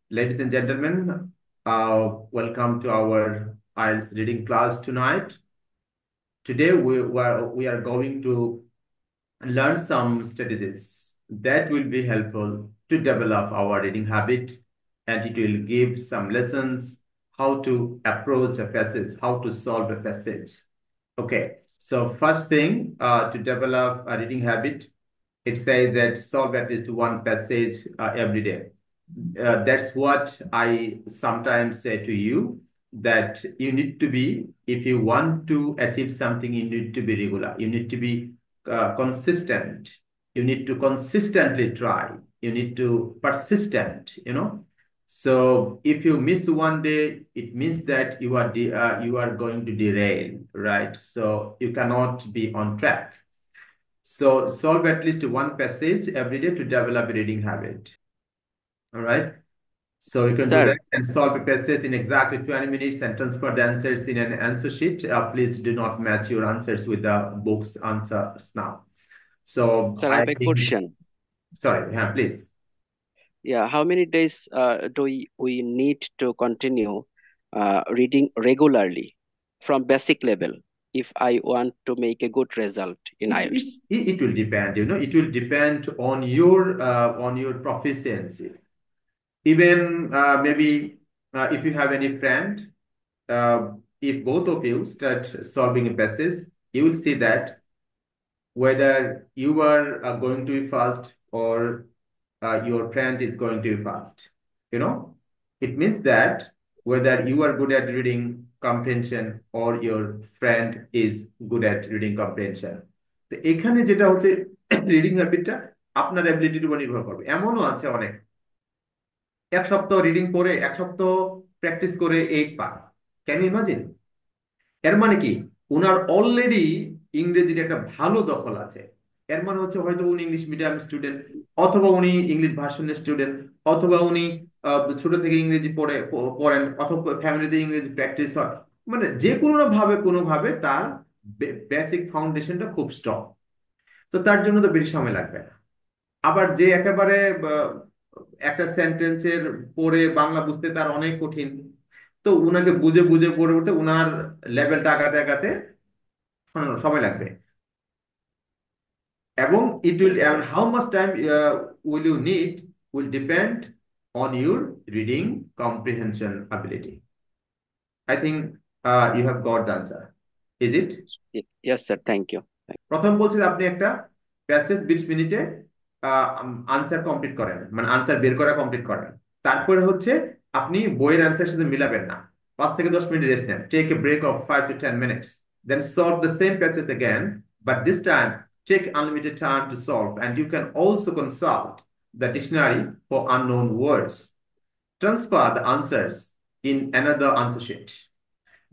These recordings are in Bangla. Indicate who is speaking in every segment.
Speaker 1: Ladies and gentlemen, welcome to our IELTS reading class tonight. Today we are going to learn some strategies that will be helpful to develop our reading habit, and it will give some lessons how to approach a passage, how to solve a passage. Okay, so first thing to develop a reading habit, it says that solve at least one passage every day. That's what I sometimes say to you, that you need to be, if you want to achieve something, you need to be regular. You need to be consistent. You need to consistently try. You need to persistent. So if you miss one day, it means that you are going to derail, right? So you cannot be on track. So solve at least one passage every day to develop a reading habit. All right. So you can do
Speaker 2: Sir,
Speaker 1: that and solve a passage in exactly 20 minutes and transfer the answers in an answer sheet. Please do not match your answers with the book's answers now. So
Speaker 2: sir, I
Speaker 1: I
Speaker 2: have a
Speaker 1: think,
Speaker 2: question.
Speaker 1: sorry, yeah, please.
Speaker 2: Yeah, how many days do we need to continue reading regularly from basic level if I want to make a good result in
Speaker 1: It, it,
Speaker 2: IELTS?
Speaker 1: it will depend, it will depend on your proficiency. Even maybe if you have any friend, uh, if both of you start solving a passage, you will see that whether you are going to be fast or your friend is going to be fast. You know, it means that whether you are good at reading comprehension or your friend is good at reading comprehension. তো এখানে যেটা হচ্ছে রিডিং হ্যাবিটটা আপনার অ্যাবিলিটির উপর নির্ভর করবে। এমনও আছে অনেক এক সপ্তাহ রিডিং পড়ে এক সপ্তাহ প্র্যাকটিস করে 8 পার। Can you imagine? এর মানে কি, উনার অলরেডি ইংরেজির একটা ভালো দখল আছে। এর মানে হচ্ছে হয়তো উনি ইংলিশ মিডিয়াম স্টুডেন্ট, অথবা উনি ইংলিশ ভার্সনের স্টুডেন্ট, অথবা উনি ছোট থেকে ইংরেজি পড়েন, অথবা ফ্যামিলিতে ইংরেজি প্র্যাকটিস হয়। মানে যে কোনো ভাবে তার বেসিক ফাউন্ডেশনটা খুব স্ট্রং। তো তার জন্য তো বেশি সময় লাগবে না। আবার যে একেবারে একটা সেন্টেন্সের পড়ে বাংলা বুঝতে তার অনেক কঠিন, তো উনাকে বুঝে বুঝে পড়ে উঠতে উনার লেভেলটা আগাতে আগাতে সময় লাগবে। এবং it will,
Speaker 2: Yes,
Speaker 1: and
Speaker 2: sir.
Speaker 1: how much time will you need will depend on your reading comprehension ability. I think you have got the answer. Is it?
Speaker 2: Yes, sir. Thank you.
Speaker 1: প্রথম বলছে যে আপনি একটা প্যাসেজ 20 মিনিটে আনসার কমপ্লিট করেন, মানে আনসার বের করা কমপ্লিট করেন। তারপরে হচ্ছে আপনি বইয়ের অ্যান্সার সাথে মিলাবেন না, 5 থেকে 10 মিনিট রেস্ট নেন, take a break of 5 to 10 minutes, then solve the same passage again, but this time take unlimited time to solve, and you can also consult the dictionary for unknown words. Transfer the answers in another answer sheet,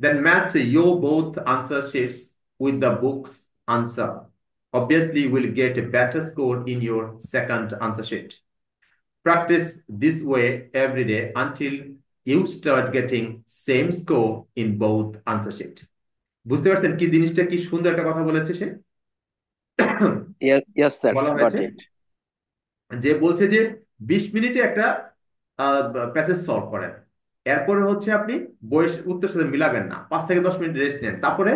Speaker 1: then match your both answer sheets with the book's answer. Obviously, you will get a better score in your second answer sheet. Practice this way every day until you start getting same score in both answer sheet. বুঝতে পারছেন কি জিনিসটা, কি সুন্দর একটা কথা বলেছে সে।
Speaker 2: Yes, yes, sir.
Speaker 1: বলা হয়েছে
Speaker 2: Got it.
Speaker 1: যে, বলছে যে 20 মিনিটে একটা প্যাসেজ সলভ করেন, এরপরে হচ্ছে আপনি বইয়ের উত্তর সাথে মিলাবেন না, 5 থেকে 10 মিনিট রেস্ট নেন, তারপরে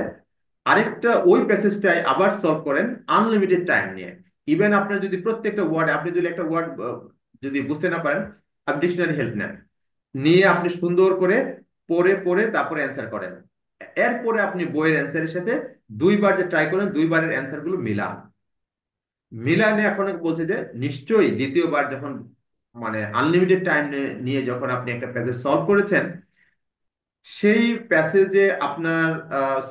Speaker 1: আরেকটা ওই প্যাসেজটাই আবার সলভ করেন আনলিমিটেড টাইম নিয়ে। ইভেন আপনার যদি প্রত্যেকটা ওয়ার্ড, আপনি যদি একটা ওয়ার্ড যদি বুঝতে না পারেন, আপনি ডিকশনারি হেল্প নেন, নিয়ে আপনি সুন্দর করে পড়ে পড়ে তারপরে অ্যান্সার করেন। এরপরে আপনি বইয়ের অ্যান্সারের সাথে দুইবার যে ট্রাই করেন, দুইবারের অ্যান্সার গুলো মিলান। মিলানে এখন বলছে যে নিশ্চয়ই দ্বিতীয়বার যখন, মানে আনলিমিটেড টাইম নিয়ে যখন আপনি একটা প্যাসেজ সলভ করেছেন, সেই প্যাসেজে আপনার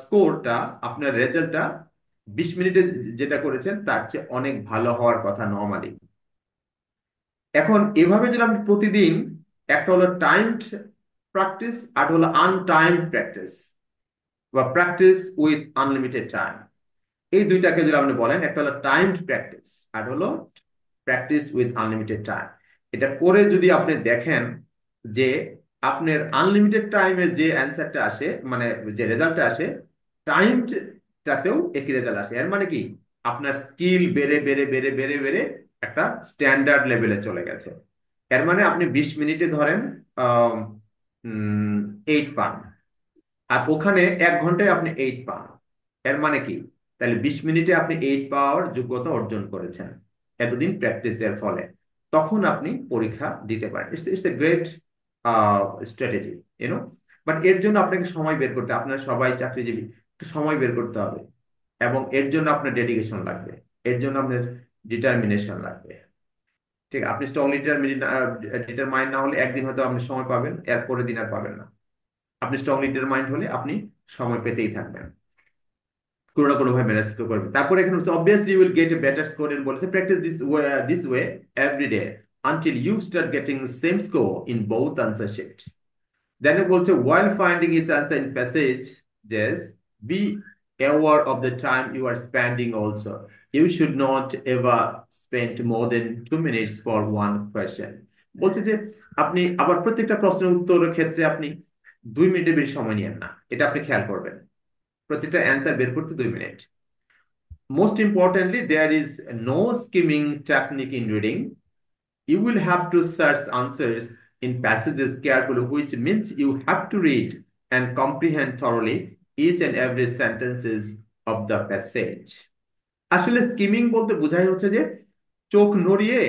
Speaker 1: স্কোরটা, আপনার রেজাল্টটা 20 মিনিটে যেটা করেছেন তার চেয়ে অনেক ভালো হওয়ার কথা নর্মালি। এখন এভাবে যদি আপনি প্রতিদিন, একটা হলো টাইমড প্র্যাকটিস আর হলো আনটাইমড প্র্যাকটিস, বা প্র্যাকটিস উইথ আনলিমিটেড টাইম, এই দুইটাকে যদি আপনি বলেন, একটা হলো টাইমড প্র্যাকটিস আর হলো প্র্যাকটিস উইথ আনলিমিটেড টাইম, এটা করে যদি আপনি দেখেন যে আপনার আনলিমিটেড টাইমে যে অ্যান্সারটা আসে, মানে যে রেজাল্টটা আসে, টাইমটাতেও একই রেজাল্ট আসে। এর মানে কি, আপনার স্কিল বেড়ে বেড়ে বেড়ে বেড়ে বেড়ে একটা স্ট্যান্ডার্ড লেভেলে চলে গেছে। এর মানে আপনি 20 মিনিটে ধরেন আহ 8 পান, আর ওখানে 1 ঘন্টায় আপনি 8 পান। এর মানে কি? তাহলে 20 মিনিটে আপনি 8 পাওয়ার যোগ্যতা অর্জন করেছেন এতদিন প্র্যাকটিসের ফলে। তখন আপনি পরীক্ষা দিতে পারেন। It's a great strategy, you know. But এর জন্য আপনাকে সময় বের করতে, আপনার সবাই চাকরিজীবী, একটু সময় বের করতে হবে, এবং এর জন্য আপনার ডেডিকেশন লাগবে, এর জন্য আপনার ডিটারমিনেশন লাগবে। ঠিক, আপনি স্ট্রংলি ডিটারমাইন্ড না হলে একদিন হয়তো আপনি সময় পাবেন, এর পরের দিন আর পাবেন না। আপনি স্ট্রংলি ডিটারমাইন্ড হলে আপনি সময় পেতেই থাকবেন, কোনো না কোনো ভাবে ম্যানেজ করবেন। তারপরে এখানে obviously you will get a better score, and বলেছে practice this way every day until you start getting same score in both answer sheet. Then বলছে while finding his answer in passages, be aware of the time you are spending also. You should not ever spend more than 2 minutes for one question. বলছে যে আপনি আবার প্রত্যেকটা প্রশ্নের উত্তরের ক্ষেত্রে আপনি 2 মিনিটের বেশি সময় নিয়েন না, এটা আপনি খেয়াল করবেন। প্রত্যেকটা অ্যান্সার বের করতে 2 minute. Most importantly, there is no skimming technique in reading. You will have to search answers in passages carefully, which means you have to read and comprehend thoroughly each and every sentences of the passage. আসলে স্কিমিং বলতে বোঝাই হচ্ছে যে চোখ নড়িয়ে,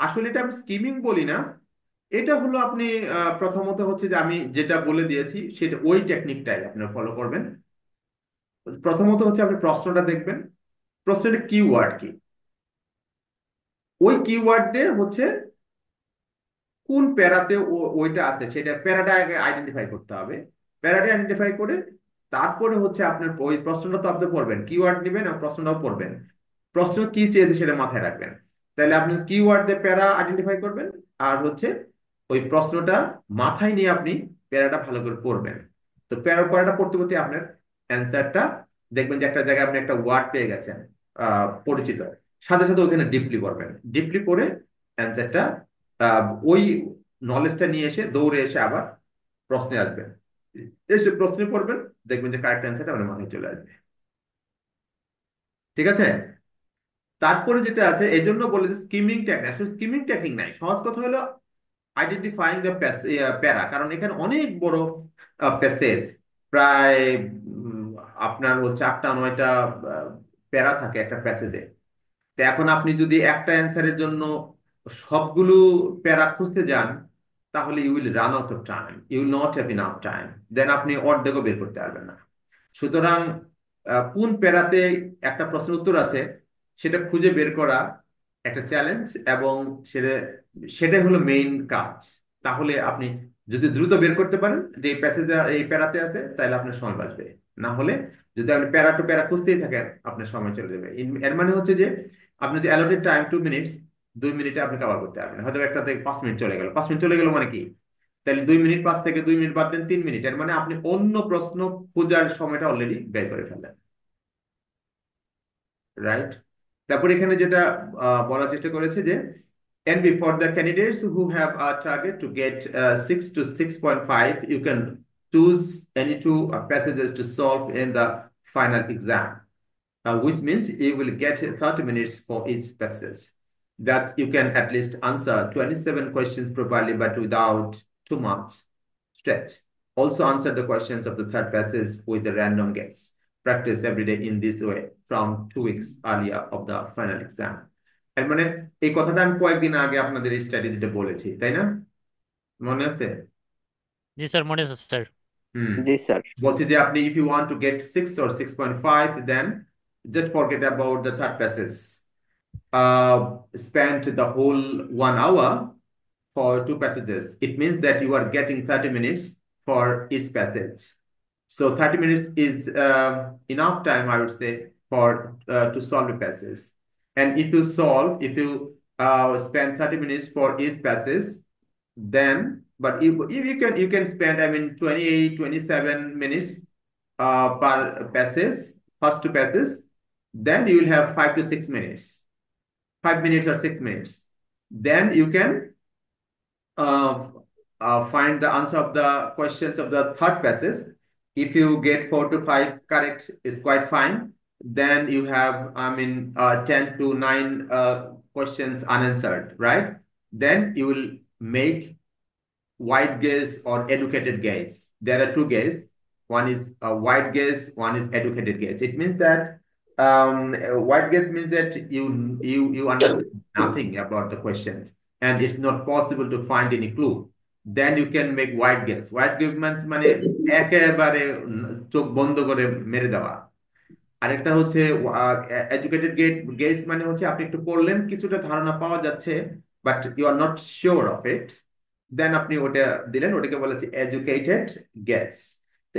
Speaker 1: আসলে এটা আমি স্কিমিং বলি না। এটা হলো আপনি প্রথমত হচ্ছে যে আমি যেটা বলে দিয়েছি সেটা, ওই টেকনিকটাই আপনারা ফলো করবেন। প্রথমত হচ্ছে আপনি প্রশ্নটা দেখবেন, প্রশ্নের কিওয়ার্ড কি, ওই কিওয়ার্ড দিয়ে হচ্ছে কোন প্যারাতে ওইটা আছে সেটা প্যারাটা আগে আইডেন্টিফাই করতে হবে। প্যারাটা আইডেন্টিফাই করে তারপরে হচ্ছে আপনার ওই প্রশ্নটা তো আপনি পড়বেন, কিওয়ার্ড নেবেন আর প্রশ্নটাও পড়বেন। প্রশ্ন কি চেয়েছে সেটা মাথায় রাখবেন। তাহলে আপনি কিওয়ার্ড দিয়ে প্যারা আইডেন্টিফাই করবেন, আর হচ্ছে ওই প্রশ্নটা মাথায় নিয়ে আপনি প্যারাটা ভালো করে পড়বেন। তো প্যারাটা পড়তে পড়তে আপনার অ্যান্সারটা দেখবেন যে একটা জায়গায় আপনি একটা ওয়ার্ড পেয়ে গেছেন পরিচিত, সাথে সাথে ওখানে ডিপলি পড়বেন, ডিপলি পড়ে অ্যান্সারটা ওই নলেজটা নিয়ে এসে দৌড়ে এসে আবার প্রশ্নে আসবেন, এসে প্রশ্নে পড়বেন, দেখবেন যে কারেক্ট অ্যান্সারটা আপনার মাথায় চলে আসবে। ঠিক আছে? তারপরে যেটা আছে এই জন্য বলে যে স্কিমিং টেকনিক, আসলে স্কিমিং টেকনিক নাই, সহজ কথা হলো আইডেন্টিফাইং দ্য প্যারা, কারণ এখানে অনেক বড় প্যাসেজ, প্রায় উম, আপনার হচ্ছে 8টা 9টা প্যারা থাকে একটা প্যাসেজে। তো এখন আপনি যদি একটা অ্যান্সারের জন্য সবগুলো প্যারা খুঁজতে যান, তাহলে you will run out of time, you will not have enough time, then আপনি অর্ধেকও বের করতে পারবেন না। সুতরাং কোন প্যারাতে একটা প্রশ্নের উত্তর আছে সেটা খুঁজে বের করা একটা চ্যালেঞ্জ, এবং সেটা সেটাই হলো মেইন কাজ। তাহলে আপনি যদি দ্রুত বের করতে পারেন যে এই প্যাসেজ এই প্যারাতে আছে, তাহলে আপনার সময় বাঁচবে। না হলে যদি আপনি প্যারা টু প্যারা খুঁজতেই থাকেন, আপনার সময় চলে যাবে। এর মানে হচ্ছে যে আপনি যে অ্যালোটেড টাইম 2 মিনিটস, 2 মিনিটে আপনি কভার করতে পারবেন। হয়তো একটা থেকে 5 মিনিট চলে গেল, 5 মিনিট চলে গেল মানে কি? তাহলে 2 মিনিট, 5 থেকে 2 মিনিট বাদ দেন 3 মিনিট, এর মানে আপনি অন্য প্রশ্ন খোঁজার সময়টা অলরেডি ব্যয় করে ফেললেন। রাইট? তারপর এখানে যেটা বলার চেষ্টা করেছে যে and for the candidates who have a target to get 6 to 6.5, you can choose any two passages to solve in the final exam, which means you will get 30 minutes for each passage. Thus, you can at least answer 27 questions properly, but without too much stretch. Also, answer the questions of the third passage with the random guess. Practice every day in this way from 2 weeks earlier of the final exam. এর মানে এই কথাটা আমি কয়েকদিন আগে আপনাদের এই স্ট্র্যাটেজিটা বলেছি, তাই না? মনে আছে?
Speaker 3: জি স্যার, মনে আছে স্যার।
Speaker 1: হুম।
Speaker 2: জি স্যার।
Speaker 1: বলছি যে আপনি if you want to get 6 or 6.5, then just forget about the third passage. Spend the whole 1 hour for two passages. It means that you are getting 30 minutes for each passage. So 30 minutes is enough time, I would say, for to solve a passage. And if you spend 30 minutes for each passage, then, but if you can spend, I mean, 28, 27 minutes per passage, first two passages, then you will have 5 to 6 minutes, 5 minutes or 6 minutes. Then you can uh, find the answer of the questions of the third passage. If you get 4 to 5 correct, is quite fine. Then you have, I mean, 10 to 9 questions unanswered, right? Then you will make wide gaze or educated gaze. There are two gaze. One is a wide gaze, one is educated gaze. It means that wide gaze means that you understand nothing about the questions and it's not possible to find any clue. Then you can make wide gaze. Wide gaze মানে একেবারে চোখ বন্ধ করে মেরে দেওয়া। আরেকটা হচ্ছে এডুকেটেড গেস মানে হচ্ছে আপনি একটু পড়লেন কিছুটা ধারণা পাওয়া যাচ্ছে but you are not sure of it, then আপনি ওটা দিলেন, ওটাকে বলা হচ্ছে এডুকেটেড গেস। তো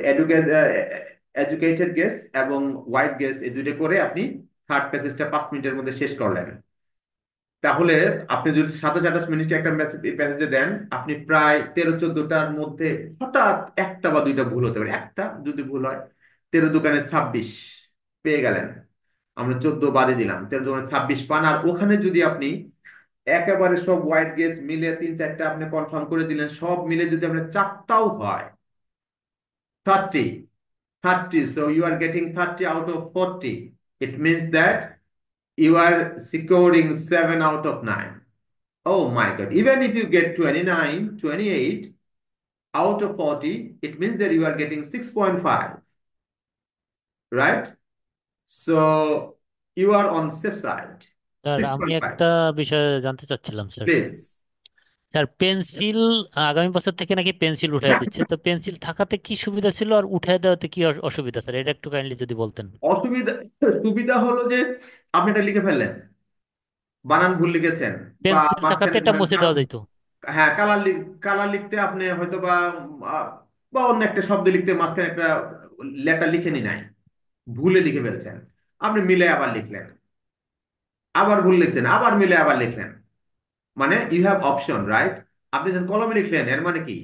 Speaker 1: এডুকেটেড গেস এবং হোয়াইট গেস এই দুইটা করে আপনি থার্ড প্যাসেজটা 5 মিনিটের মধ্যে শেষ করলেন। তাহলে আপনি যদি 27-28 মিনিটে একটা প্যাসেজে দেন, আপনি প্রায় 13-14টার মধ্যে হঠাৎ একটা বা দুইটা ভুল হতে পারে। একটা যদি ভুল হয়, 13 দোকানে 26 পেয়ে গেলেন, আমরা 14 বাদে দিলাম, 13 দোকানে 26 পান। আর ওখানে যদি আপনি একেবারে সব হোয়াইট গেস মিলে 3-4টা আপনি কনফার্ম করে দিলেন, সব মিলে যদি আপনার চারটাও হয়, 30, 30, so you are getting 30 out of 40. It means that you are securing 7 out of 9. Oh my God. Even if you get 29, 28 out of 40, it means that you are getting 6.5, right? So you are on safe side.
Speaker 3: Sir আমি
Speaker 1: 6.5.
Speaker 3: একটা বিষয় জানতে চাচ্ছিলাম স্যার।
Speaker 1: Please.
Speaker 3: স্যার পেন্সিল আগামী বছর থেকে নাকি পেন্সিল উঠাই দিচ্ছে, তো পেন্সিল থাকাতে কি সুবিধা ছিল আর উঠাই দেওয়াতে কি অসুবিধা স্যার, এটা একটু কাইন্ডলি যদি বলতেন।
Speaker 1: অসুবিধা, সুবিধা হলো যে আপনি এটা লিখে ফেললেন, বানান ভুল লিখেছেন বা
Speaker 3: পেন্সিল থাকাতে
Speaker 1: মাঝখানে
Speaker 3: এটা
Speaker 1: ধরেন
Speaker 3: মুছে দেওয়া যাইতো।
Speaker 1: হ্যাঁ কালার লিখতে আপনি হয়তো বা আহ, বা অন্য একটা শব্দ লিখতে মাঝখানে একটা লেটার লিখে নি নাই, ভুলে লিখে ফেলছেন, আপনি মিলে আবার লিখলেন, আবার ভুল লিখছেন, আবার মিলে আবার লিখলেন। মানে ইউ হ্যাভ অপশন, রাইট? আপনি যখন কলমে লিখলেন এর মানে কি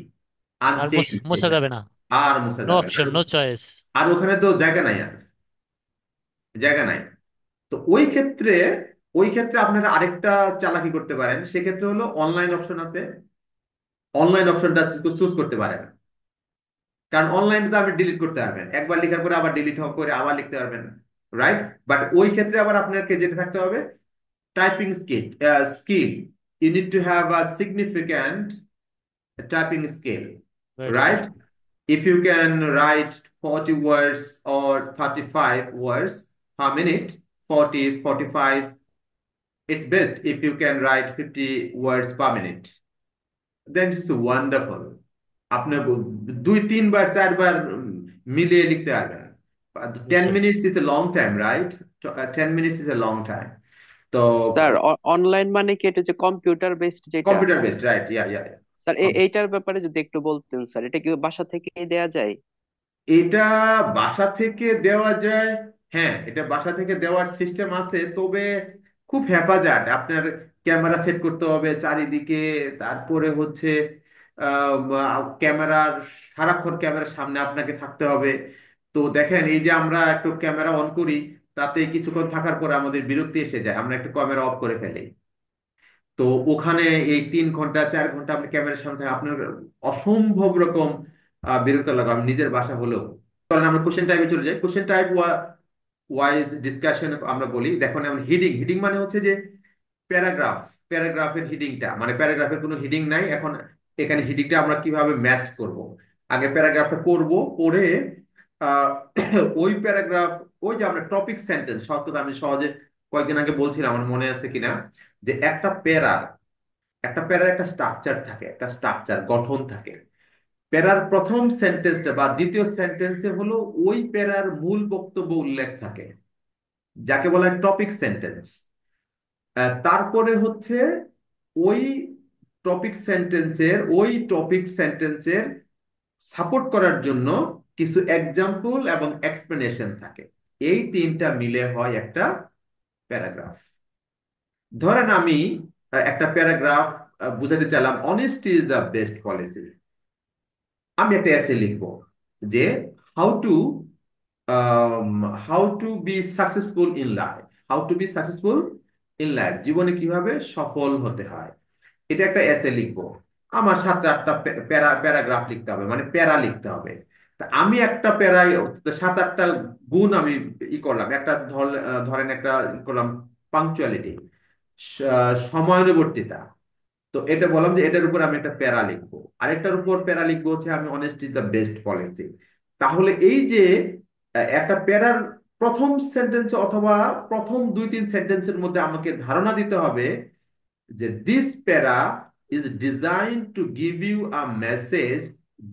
Speaker 3: আর
Speaker 1: আনচেঞ্জ
Speaker 3: মোছা
Speaker 1: এটা,
Speaker 3: যাবে না।
Speaker 1: আর মুছা
Speaker 3: নো
Speaker 1: যাবে না।
Speaker 3: Option, no choice.
Speaker 1: আর ওখানে তো জায়গা নাই, আর জায়গা নাই। তো ওই ক্ষেত্রে আপনারা আরেকটা চালাকি করতে পারেন, সেক্ষেত্রে হলো অনলাইন অপশন আছে, অনলাইন অপশনটা চুজ করতে পারেন। কারণ অনলাইনে তো আপনি ডিলিট করতে পারবেন, একবার লেখার পরে আবার ডিলিট করে আবার লিখতে পারবেন, রাইট? বাট ওই ক্ষেত্রে আবার আপনাকে যেটা থাকতে হবে, typing skill, you need to have a significant typing skill,
Speaker 3: right sir.
Speaker 1: right? If you can write 40 words or 35 words per minute, 40, 45, it's best if you can write 50 words per minute. Then it's wonderful. আপনি 2, 3 বার 4 বার মিলিয়ে লিখতে পারবেন।
Speaker 3: জি
Speaker 1: ten
Speaker 3: sir.
Speaker 1: Minutes is a long time, right? 10 minutes is a long time. তো
Speaker 2: স্যার অনলাইন মানে কি, এটা যে কম্পিউটার বেসড যেটা?
Speaker 1: Computer based, right? Yeah yeah.
Speaker 2: Sir এইটার ব্যাপারে যদি একটু বলতেন স্যার, এটা কি বাসা থেকে দেয়া যায়?
Speaker 1: এটা বাসা থেকে দেওয়া যায়, হ্যাঁ এটা বাসা থেকে দেওয়ার সিস্টেম আছে, তবে খুব হেফাজত, আপনার ক্যামেরা সেট করতে হবে চারিদিকে, তারপরে হচ্ছে ক্যামেরার, সারাক্ষণ ক্যামেরার সামনে আপনাকে থাকতে হবে। তো দেখেন এই যে আমরা একটু ক্যামেরা অন করি, তাতে কিছুক্ষণ থাকার পরে আমাদের বিরক্তি এসে যায়, আমরা একটু ক্যামেরা অফ করে ফেলি। তো ওখানে এই 3 ঘন্টা 4 ঘন্টা আপনি ক্যামেরার সামনে থাকেন, আপনার অসম্ভব রকম বিরক্ত লাগে, আমি নিজের বাসা হলেও। চলেন আমরা কোশ্চেন টাইপে চলে যাই। কোশ্চেন টাইপ ওয়াইজ ডিসকাশন আমরা বলি। দেখুন আমরা হিডিং, হিডিং মানে হচ্ছে যে প্যারাগ্রাফ, প্যারাগ্রাফের হিডিংটা, মানে প্যারাগ্রাফের কোনো হিডিং নাই এখন, এখানে হিডিংটা আমরা কিভাবে ম্যাচ করব। আগে প্যারাগ্রাফটা পড়বো, পড়ে আহ, ওই প্যারাগ্রাফ, ওই যে আমরা টপিক সেন্টেন্স, সত্যতা আমি সহজে কয়েকদিন আগে বলছিলাম, আমার মনে আছে কিনা, যে একটা প্যারার একটা স্ট্রাকচার থাকে, একটা স্ট্রাকচার গঠন থাকে। প্যারার প্রথম সেন্টেন্সটা বা দ্বিতীয় সেন্টেন্সে হলো ওই প্যারার মূল বক্তব্য উল্লেখ থাকে, যাকে বলা হয় টপিক সেন্টেন্স। তারপরে হচ্ছে ওই টপিক সেন্টেন্সের সাপোর্ট করার জন্য কিছু এক্সাম্পল এবং এক্সপ্লেনেশন থাকে। এই তিনটা মিলে হয় একটা প্যারাগ্রাফ। ধরেন আমি একটা প্যারাগ্রাফ বুঝাতে চাইলাম, honesty is the best policy. আমি একটা এসে লিখবো যে how to how to be successful in life, how to be successful in life, জীবনে কিভাবে সফল হতে হয়, এটা একটা এসে লিখবো। আমার 7-8টা প্যারাগ্রাফ লিখতে হবে, মানে প্যারা লিখতে হবে। তা আমি একটা প্যারায় 7-8টা গুণ আমি করলাম। একটা ধরেন একটা করলাম পাংচুয়ালিটি, সময়ানুবর্তিতা, তো এটা বললাম যে এটার উপর আমি একটা প্যারা লিখবো, আরেকটার উপর প্যারা লিখবো হচ্ছে আমি honest is the best policy. তাহলে এই যে একটা প্যারার প্রথম সেন্টেন্সে অথবা প্রথম 2-3 সেন্টেন্সের মধ্যে আমাকে ধারণা দিতে হবে যে this para is design to give you a message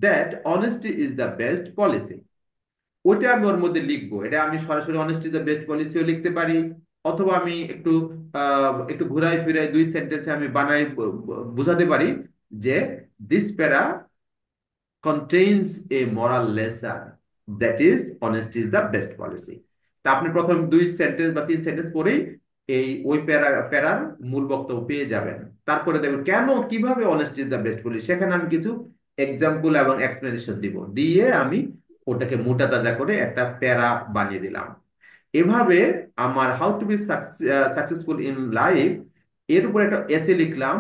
Speaker 1: that honesty is the best policy. ওইটা আমি ওর মধ্যে লিখবো। এটা আমি সরাসরি অনেস্টি ইজ দ্য বেস্ট পলিসিও লিখতে পারি, অথবা আমি একটু ঘুরাই ফিরাই 2 সেন্টেন্সে আমি বানাই বোঝাতে পারি যে দিস প্যারা contains a moral lesson that is honesty is the best policy। তা আপনি প্রথম 2 সেন্টেন্স বা 3 সেন্টেন্স পরেই ওই প্যারার মূল বক্তব্য পেয়ে যাবেন। তারপরে দেখবেন কেন কিভাবে honesty is the best policy, সেখানে আমি কিছু এক্সাম্পল এবং এক্সপ্লেনেশন দিব, দিয়ে আমি ওটাকে মোটা তাজা করে একটা প্যারা বানিয়ে দিলাম। এভাবে আমার how to be successful in life এর উপর একটা এসে লিখলাম,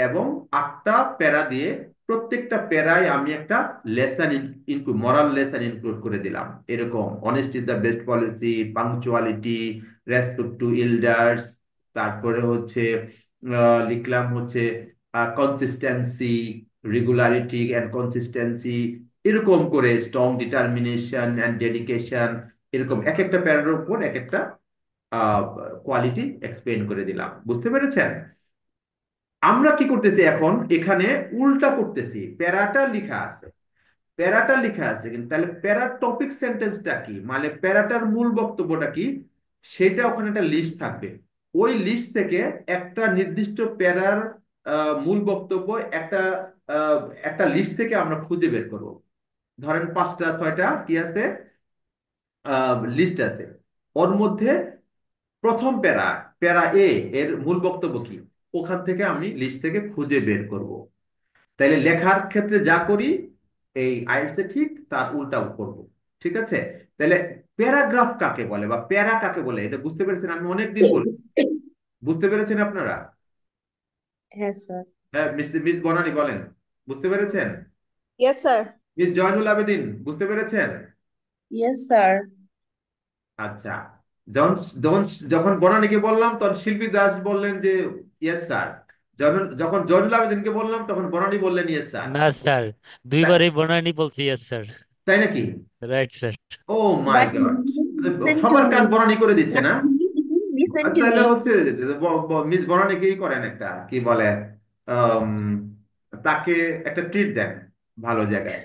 Speaker 1: এবং 8টা প্যারা দিয়ে প্রত্যেকটা প্যারায় আমি একটা lesson include, moral lesson include করে দিলাম। এরকম honest is the best policy, punctuality, respect to elders, তারপরে হচ্ছে লিখলাম হচ্ছে কনসিস্টেন্সি, রেগুলারিটি অ্যান্ড কনসিস্টেন্সি, এরকম করে স্ট্রং ডিটারমিনেশন অ্যান্ড ডেডিকেশন, এরকম এক একটা প্যারার উপর এক একটা কোয়ালিটি এক্সপ্লেন করে দিলাম। বুঝতে পেরেছেন? আমরা কি করতেছি এখন, এখানে উল্টা করতেছি। প্যারাটা লেখা আছে কিন্তু তাহলে প্যারার টপিক সেন্টেন্সটা কি, মানে প্যারাটার মূল বক্তব্যটা কি, সেটা ওখানে একটা লিস্ট থাকবে। ওই লিস্ট থেকে একটা নির্দিষ্ট প্যারার মূল বক্তব্য একটা আহ, একটা লিস্ট থেকে আমরা খুঁজে বের করব। ধরেন 5টা 6টা কি আছে, লিস্ট আছে। ওর মধ্যে প্রথম প্যারা, প্যারা এ, এর মূল বক্তব্য কি, ওখান থেকে আমি লিস্ট থেকে খুঁজে বের করব। তাইলে লেখার ক্ষেত্রে যা করি এই আইএলটিএস ঠিক তার উল্টাও করব। ঠিক আছে? তাহলে প্যারাগ্রাফ কাকে বলে বা প্যারা কাকে বলে এটা বুঝতে পেরেছেন? আমি অনেকদিন বলেছি, বুঝতে পেরেছেন আপনারা?
Speaker 4: হ্যাঁ স্যার।
Speaker 1: হ্যাঁ, মিস বনানী বলেন, বুঝতে পেরেছেন?
Speaker 4: Yes sir.
Speaker 1: Miss Zainul Abedin বুঝতে পেরেছেন?
Speaker 4: Yes sir.
Speaker 1: আচ্ছা, যখন যখন যখন বনানীকে বললাম তখন শিল্পী দাস বললেন যে ইয়েস স্যার, যখন যখন জয়নুল আবেদিনকে বললাম তখন বনানী বললেন ইয়েস স্যার।
Speaker 3: না স্যার,
Speaker 1: তাই
Speaker 3: দুইবারই বনানি বলছি ইয়েস স্যার।
Speaker 1: তাই নাকি?
Speaker 3: Right sir.
Speaker 1: Oh my
Speaker 4: But
Speaker 1: god,
Speaker 4: listen to
Speaker 1: সবার
Speaker 4: me.
Speaker 1: কাজ বনানী করে দিচ্ছে
Speaker 4: But
Speaker 1: না?
Speaker 4: listen to
Speaker 1: তাহলে
Speaker 4: me.
Speaker 1: হচ্ছে মিস বনানীকেই করেন একটা কি বলে, আম, তাকে একটা ট্রিট দেন ভালো জায়গায়,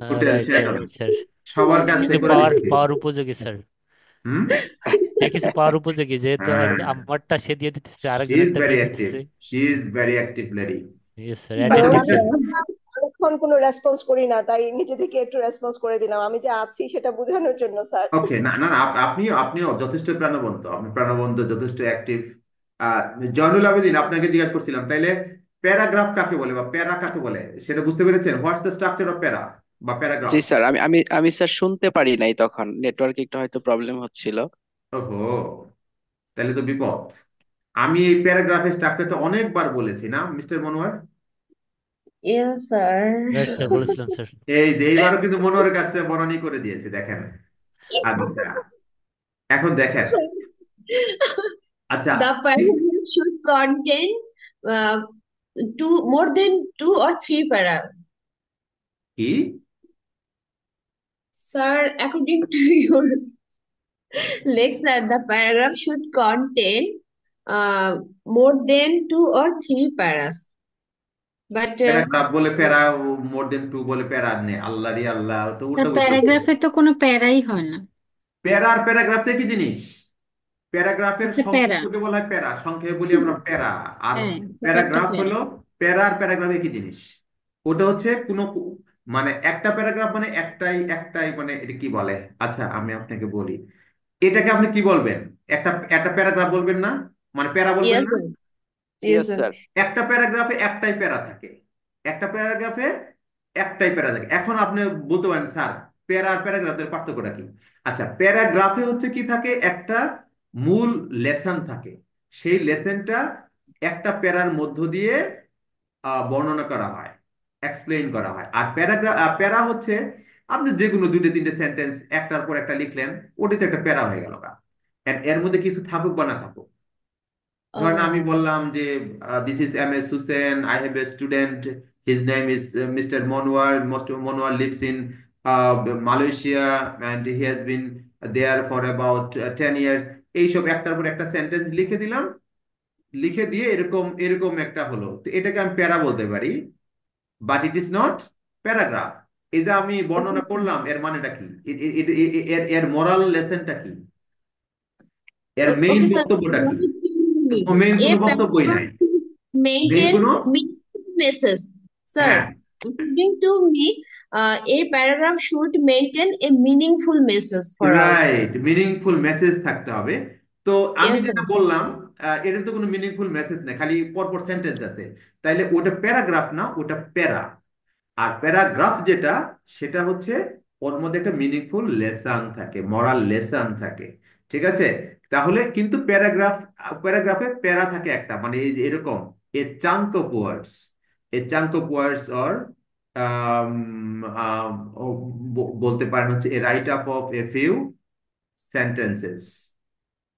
Speaker 1: hotel
Speaker 3: right sir,
Speaker 1: Sheraton.
Speaker 3: Right sir.
Speaker 1: সবার কাজ সে
Speaker 3: কিছু
Speaker 1: করে
Speaker 3: পাওয়ার
Speaker 1: দিচ্ছে।
Speaker 3: পাওয়ার উপযোগী স্যার।
Speaker 1: হুম।
Speaker 3: হ্যাঁ, কিছু পাওয়ার উপযোগী, যেহেতু
Speaker 1: হ্যাঁ,
Speaker 3: আমারটা সে দিয়ে দিতেছে,
Speaker 1: শি ইজ
Speaker 3: আরেকজনেরটা
Speaker 1: ভেরি
Speaker 3: দিয়ে
Speaker 1: অ্যাক্টিভ,
Speaker 3: দিতেছে।
Speaker 1: She is very active lady.
Speaker 3: Yes sir,
Speaker 1: আচ্ছা
Speaker 4: স্যার
Speaker 1: মিস্টার,
Speaker 4: আমি
Speaker 3: অ্যাটেনটিভ।
Speaker 4: অনেকক্ষণ কোনো রেসপন্স করি না, তাই নিজে থেকে একটু রেসপন্স করে দিলাম, আমি যে আছি সেটা বোঝানোর জন্য স্যার।
Speaker 1: ওকে, না না না, আপনিও যথেষ্ট প্রাণবন্ত, আপনি প্রাণবন্ত, যথেষ্ট অ্যাক্টিভ। জয়নুল আবেদিন, আপনাকে জিজ্ঞাসা করছিলাম তাইলে প্যারাগ্রাফ কাকে বলে বা প্যারা কাকে বলে, সেটা বুঝতে পেরেছেন? হোয়াটস দ্য স্ট্রাকচার অফ প্যারা বা
Speaker 2: জি
Speaker 1: প্যারাগ্রাফ?
Speaker 2: স্যার, আমি স্যার শুনতে পারি নাই, তখন নেটওয়ার্কে একটু হয়তো প্রবলেম হচ্ছিল।
Speaker 1: ওহো, তাহলে তো বিপদ। আমি এই প্যারাগ্রাফের স্ট্রাকচারটা অনেকবার বলেছি না mister Monowar?
Speaker 4: Yes sir.
Speaker 3: Right sir, বলেছিলেন স্যার।
Speaker 1: এই যে এইবারও কিন্তু মনোয়ারের কাছ থেকে বর্ণনি করে দিয়েছে, দেখেন। আচ্ছা, এখন দেখেন। আচ্ছা,
Speaker 4: The paragraph should contain uh, more than 2 or 3 paragraphs.
Speaker 1: কি?
Speaker 4: Sir, according to your lecture, the paragraph should contain more than 2 or 3 paragraphs. But
Speaker 1: paragraph বলে প্যারা, মোর দেন টু বলে প্যারা নেই, আল্লাহ রে আল্লাহ, তো
Speaker 5: তার
Speaker 1: উল্টো উল্টো বলছে।
Speaker 5: প্যারাগ্রাফে তো কোনো প্যারাই হয় না।
Speaker 1: প্যারা আর প্যারাগ্রাফ কি জিনিস? প্যারাগ্রাফের
Speaker 5: একটা প্যারা।
Speaker 1: সংক্ষেপকে বলা হয় প্যারা, সংক্ষেপে বলি আমরা প্যারা। আর
Speaker 5: হ্যাঁ, এটা একটা
Speaker 1: প্যারাগ্রাফ
Speaker 5: প্যারা।
Speaker 1: হলো, প্যারা আর প্যারাগ্রাফ একই জিনিস। ওটা হচ্ছে কোনো মানে একটা প্যারাগ্রাফ মানে একটাই একটাই মানে এটা কি বলে, আচ্ছা আমি আপনাকে বলি, এটাকে আপনি কি বলবেন? একটা একটা প্যারাগ্রাফ বলবেন না, মানে প্যারা বলবেন
Speaker 4: yes,
Speaker 1: না?
Speaker 4: sir. Yes,
Speaker 2: yes
Speaker 4: sir.
Speaker 2: Sir.
Speaker 1: একটা প্যারাগ্রাফে একটাই প্যারা থাকে, একটা প্যারাগ্রাফে একটাই প্যারা থাকে। এখন আপনি বলতে পারেন স্যার প্যারা আর প্যারাগ্রাফের পার্থক্যটা কি? আচ্ছা, প্যারাগ্রাফে হচ্ছে কি থাকে, একটা মূল লেসন থাকে, সেই লেসনটা একটা প্যারার মধ্য দিয়ে বর্ণনা করা হয়, এক্সপ্লেইন করা হয়। আর প্যারা হচ্ছে আপনি যে কোনো 2-3 সেন্টেন্স একটার পর একটা লিখলেন, ওটিতে একটা প্যারা হয়ে গেল। এর মধ্যে কিছু থাকুক বা না থাকুক, ধরেন আমি
Speaker 4: Oh,
Speaker 1: বললাম যে this is M S Hussain, I have a student, his name is mister Monowar, mister Monowar lives in Malaysia and he has been there for about 10 years. এইসব একটার পর একটা সেন্টেন্স লিখে দিলাম, লিখে দিয়ে এরকম এরকম একটা হলো, তো এটাকে আমি প্যারা বলতে পারি, but it is not paragraph. এই যে আমি বর্ণনা
Speaker 4: okay.
Speaker 1: করলাম এর মানেটা কি, এর এর মোরাল লেসনটা কি, এর মেইন
Speaker 4: Okay, sir.
Speaker 1: বক্তব্যটা কি?
Speaker 4: What do you mean?
Speaker 1: Main
Speaker 4: A
Speaker 1: কোনো বক্তব্যই
Speaker 4: paragraph
Speaker 1: নাই,
Speaker 4: should
Speaker 1: মেইন
Speaker 4: maintain
Speaker 1: কোনো,
Speaker 4: meaningful message. Sir,
Speaker 1: হ্যাঁ,
Speaker 4: according to me, a paragraph should maintain a meaningful message for us.
Speaker 1: Right, meaningful message থাকতে হবে। তো আমি
Speaker 4: Yes, sir.
Speaker 1: যেটা বললাম, এটা তো কোনো মিনিংফুল মেসেজ নেই, খালি পরপর সেন্টেন্স আছে, তাইলে ওটা প্যারাগ্রাফ না, ওটা প্যারা। আর প্যারাগ্রাফ যেটা, সেটা হচ্ছে ওর মধ্যে একটা মিনিংফুল লেসন থাকে, মরাল লেসন থাকে। ঠিক আছে? তাহলে কিন্তু প্যারাগ্রাফে প্যারা থাকে একটা, মানে এই যে এরকম a chunk of words, a chunk of words or বলতে পারেন হচ্ছে a write up of a few sentences,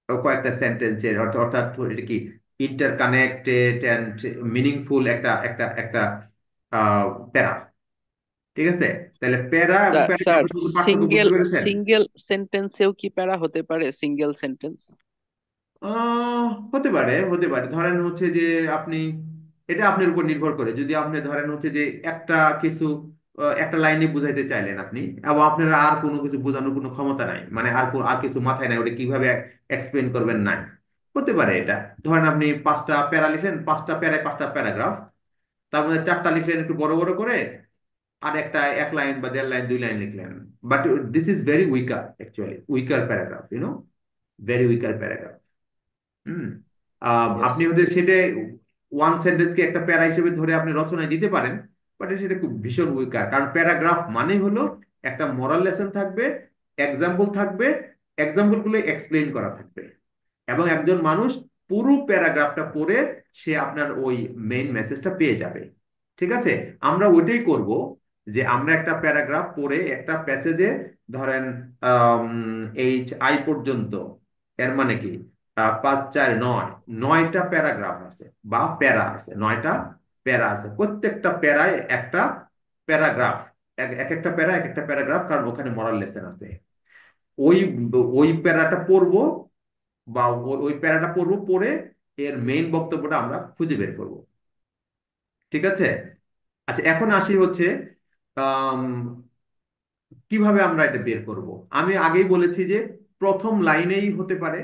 Speaker 1: কয়েকটা সেন্টেন্সের অর্থাৎ এটা কি ইন্টারকানেক্টেড এন্ড মিনিংফুল একটা একটা একটা প্যারা। ঠিক আছে? তাহলে প্যারা এবং
Speaker 2: স্যার,
Speaker 1: প্যারাগ্রাফের শুধু পার্থক্য বুঝতে
Speaker 2: সিঙ্গেল
Speaker 1: পেরেছেন?
Speaker 2: সিঙ্গেল সেন্টেন্সেও কি প্যারা হতে পারে? Single sentence?
Speaker 1: হতে পারে, হতে পারে। ধরেন হচ্ছে যে আপনি, এটা আপনার উপর নির্ভর করে, যদি আপনি ধরেন হচ্ছে যে একটা কিছু একটা লাইনে বুঝাইতে চাইলেন আপনি, এবং আপনার আর কোনো কিছু বোঝানোর কোনো ক্ষমতা নাই, মানে আর কিছু মাথায় নাই, ওটা কিভাবে এক্সপ্লেন করবেন নাই, হতে পারে এটা। ধরেন আপনি 5টা প্যারা লিখলেন, 5টা প্যারায় 5টা প্যারাগ্রাফ, তার মধ্যে 4টা লিখলেন একটু বড় বড় করে, আর একটা 1 লাইন বা 1.5 লাইন 2 লাইন লিখলেন, but this is very weaker, actually weaker paragraph, very weaker paragraph. Hmm.
Speaker 2: Yes.
Speaker 1: আপনি ওদের সেটা ওয়ান সেন্টেন্সকে একটা প্যারা হিসেবে ধরে আপনি রচনায় দিতে পারেন, বাট সেটা খুব ভীষণ উইকার, কারণ প্যারাগ্রাফ মানে হলো একটা মোরাল লেসন থাকবে, এক্সাম্পল থাকবে, এক্সাম্পল গুলো এক্সপ্লেইন করা থাকবে, এবং একজন মানুষ পুরো প্যারাগ্রাফটা পড়ে সে আপনার ওই মেইন মেসেজটা পেয়ে যাবে। ঠিক আছে? আমরা ওইটাই করব, যে আমরা একটা প্যারাগ্রাফ পড়ে একটা প্যাসেজে, ধরেন এইচ আই পর্যন্ত, এর মানে কি 5 4 9, 9টা প্যারাগ্রাফ আছে বা প্যারা আছে, 9টা প্যারা আছে, প্রত্যেকটা প্যারায় একটা প্যারাগ্রাফ, এক একটা প্যারা এক একটা প্যারাগ্রাফ, কারণ ওখানে মরাল লেসন আছে। ওই ওই প্যারাটা পড়বো, বা ওই প্যারাটা পড়বো, পড়ে এর মেইন বক্তব্যটা আমরা খুঁজে বের করব। ঠিক আছে? আচ্ছা, এখন আসি হচ্ছে আম, কিভাবে আমরা এটা বের করব। আমি আগেই বলেছি যে প্রথম লাইনেই হতে পারে,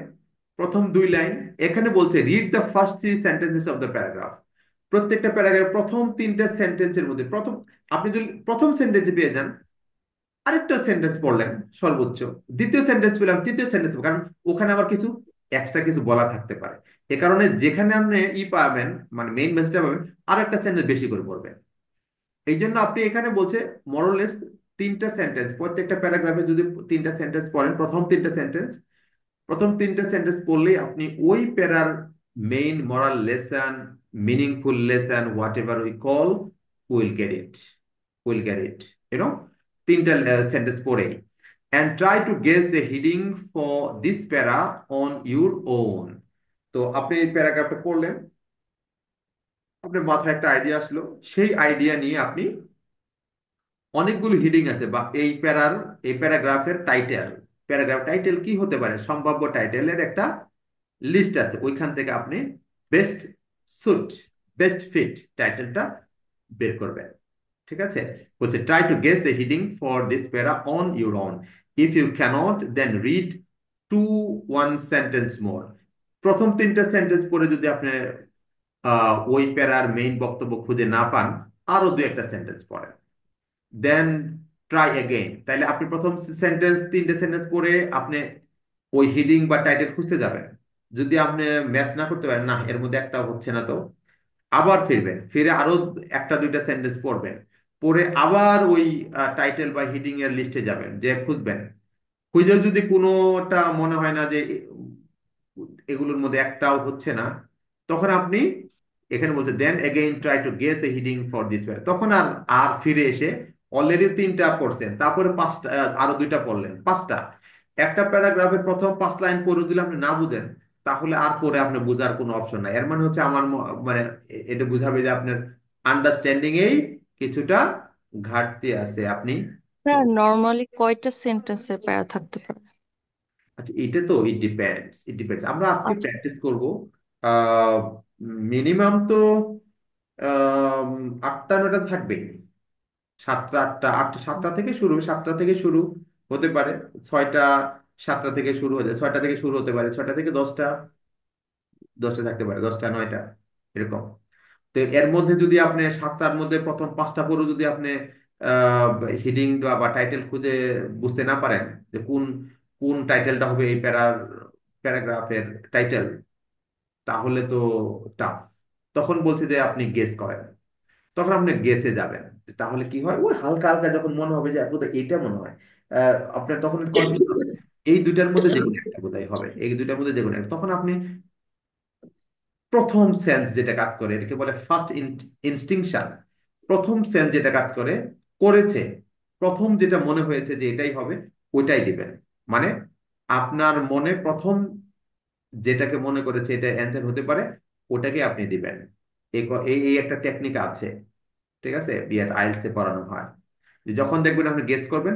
Speaker 1: প্রথম 2 লাইন। এখানে বলছে read the first 3 sentences of the paragraph. প্রত্যেকটা প্যারাগ্রাফ প্রথম 3টা সেন্টেন্সের মধ্যে প্রথম, আপনি যদি প্রথম সেন্টেন্সে পেয়ে যান, আরেকটা সেন্টেন্স পড়লেন সর্বোচ্চ, দ্বিতীয় সেন্টেন্স পেলাম, তৃতীয় সেন্টেন্স, কারণ ওখানে আবার কিছু এক্সট্রা কিছু বলা থাকতে পারে। এ কারণে যেখানে আপনি পাবেন, মানে মেইন মেসেজটা পাবেন, আর একটা সেন্টেন্স বেশি করে পড়বেন। এই জন্য আপনি এখানে বলছে মোরলেস 3টা সেন্টেন্স, প্রত্যেকটা প্যারাগ্রাফে যদি 3টা সেন্টেন্স পড়েন, প্রথম 3টা সেন্টেন্স পড়লেই আপনি ওই প্যারার main moral lesson, meaningful lesson, whatever we call, will get it, will get it, you know 3টা সেন্টেন্স পড়েই। And try to guess the heading for this para on your own. তো আপনি এই প্যারাগ্রাফটা পড়লেন, আপনার মাথায় একটা আইডিয়া আসলো, সেই আইডিয়া নিয়ে আপনি, অনেকগুলো হিডিং আছে, বা এই প্যারাগ্রাফের টাইটেল, প্যারাগ্রাফ টাইটেল কি হতে পারে, সম্ভাব্য টাইটেলের একটা লিস্ট আছে, ওইখান থেকে আপনি বেস্ট সুট, বেস্ট ফিট টাইটেলটা বের করবেন। ঠিক আছে? বলছে try to guess the heading for this para on your own, if you can't then read 1 sentence more. প্রথম 3টা সেন্টেন্স পড়ে যদি আপনি ওই প্যারার মেইন বক্তব্য খুঁজে না পান, আরো 2 একটা সেন্টেন্স পড়েন, দেন ট্রাই এগেইন। তাহলে আপনি প্রথম 3টে সেন্টেন্স পড়ে আপনি ওই হিডিং বা টাইটেল খুঁজতে যাবেন, যদি আপনি ম্যাচ না করতে পারেন, না এর মধ্যে একটা হচ্ছে না, তো আবার ফিরবেন, ফিরে আরো 1 2টা সেন্টেন্স পড়বেন, পড়ে আবার ওই টাইটেল বা হিডিং এর লিস্টে যাবেন, যে খুঁজবেন, খুঁজে যদি কোনোটা মনে হয় না যে এগুলোর মধ্যে একটাও হচ্ছে না, তখন আপনি, এখানে বলছে then again try to guess a heading for this para, তখন আর আর ফিরে এসে, অলরেডি 3টা পড়ছেন, তারপরে 5টা, আরো 2টা পড়লেন, 5টা, একটা প্যারাগ্রাফের প্রথম 5 লাইন পড়ে দিলে আপনি না বুঝেন, তাহলে আর পরে আপনার বোঝার কোনো অপশন নাই। এর মানে হচ্ছে আমার মানে এটা বুঝাবে যে আপনার আন্ডারস্ট্যান্ডিং এই কিছুটা ঘাটতি আছে। আপনি
Speaker 6: স্যার নর্মালি কয়টা সেন্টেন্সের প্যারা থাকতে পারে?
Speaker 1: আচ্ছা, এটা তো ইট ডিপেন্ডস। আমরা আজকে
Speaker 6: আচ্ছা।
Speaker 1: প্র্যাকটিস করব। আহ মিনিমাম তো আহ 8টা 9টা থাকবেই। 7টা 8টা থেকে শুরু, 7টা থেকে শুরু হতে পারে। 6টা 7টা থেকে শুরু হতে 6টা থেকে শুরু হতে পারে, 6টা থেকে 10টা, 10টা থাকতে পারে, 10টা 9টা এরকম। তো এর মধ্যে যদি আপনি 7টার মধ্যে প্রথম 5টা পড়ে যদি আপনি হিডিং বা টাইটেল খুঁজে বুঝতে না পারেন যে কোন কোন টাইটেলটা হবে এই প্যারাগ্রাফের টাইটেল, তাহলে তো টাফ। তখন বলছে যে আপনি গেস করেন। তখন আপনি গেসে যাবেন। তাহলে কি হয়, ওই হালকা হালকা যখন মনে হবে যে বোধহয় এইটা মনে হয়, আপনার তখন কনফিউশন হবে এই দুইটার মধ্যে যে কোনো একটা বোধহয় হবে, এই দুইটার মধ্যে যে কোনো একটা। তখন আপনি প্রথম সেন্স যেটা কাজ করে এটাকে বলে ফার্স্ট ইনস্টিংশন। প্রথম সেন্স যেটা কাজ করে করেছে, প্রথম যেটা মনে হয়েছে যে এটাই হবে, ওইটাই দিবেন। মানে আপনার মনে প্রথম যেটাকে মনে করেছে এটা অ্যান্সার হতে পারে, ওটাকে আপনি দিবেন। এই এই এই একটা টেকনিক আছে, ঠিক আছে, বিএড আইএলটিএস এ পড়ানো হয়। যে যখন দেখবেন আপনি গেস করবেন,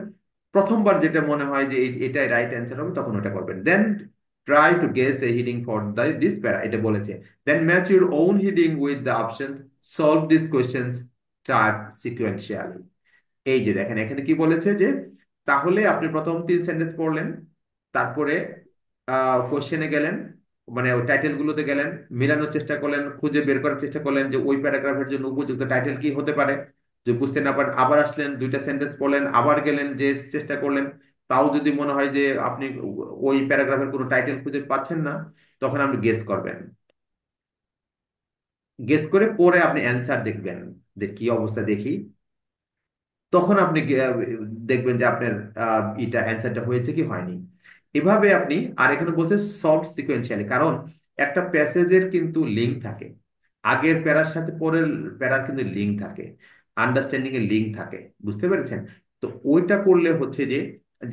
Speaker 1: প্রথমবার যেটা মনে হয় যে এটাই রাইট অ্যান্সার হবে, তখন ওটা করবেন। Then try to guess a heading for this para, এটা বলেছে। Then match your own heading with the options, solve this questions, start sequentially. এই যে দেখেন এখানে কি বলেছে যে তাহলে আপনি প্রথম 3 সেন্টেন্স পড়লেন, তারপরে কোশ্চেনে গেলেন, মানে ওই টাইটেল গুলোতে গেলেন, মেলানোর চেষ্টা করলেন, খুঁজে বের করার চেষ্টা করলেন যে ওই প্যারাগ্রাফের জন্য উপযুক্ত টাইটেল কি হতে পারে। যদি বুঝতে না পারেন আবার আসলেন, 2টা সেন্টেন্স পড়লেন, আবার গেলেন, যে চেষ্টা করলেন। তাও যদি মনে হয় যে আপনি ওই প্যারাগ্রাফের কোনো টাইটেল খুঁজে পাচ্ছেন না, তখন আপনি গেস করবেন। গেস করে পরে আপনি অ্যান্সার দেখবেন যে কি অবস্থা দেখি। তখন আপনি দেখবেন যে আপনার এটা অ্যান্সারটা হয়েছে কি হয়নি। এভাবে আপনি, আর এখানে বলছে সলভ সিকোয়েন্সিয়ালি, কারণ একটা প্যাসেজের কিন্তু লিঙ্ক থাকে, আগের প্যারার সাথে পরের প্যারার কিন্তু লিঙ্ক থাকে, আন্ডারস্ট্যান্ডিং এর লিঙ্ক থাকে, বুঝতে পেরেছেন? তো ওইটা করলে হচ্ছে যে,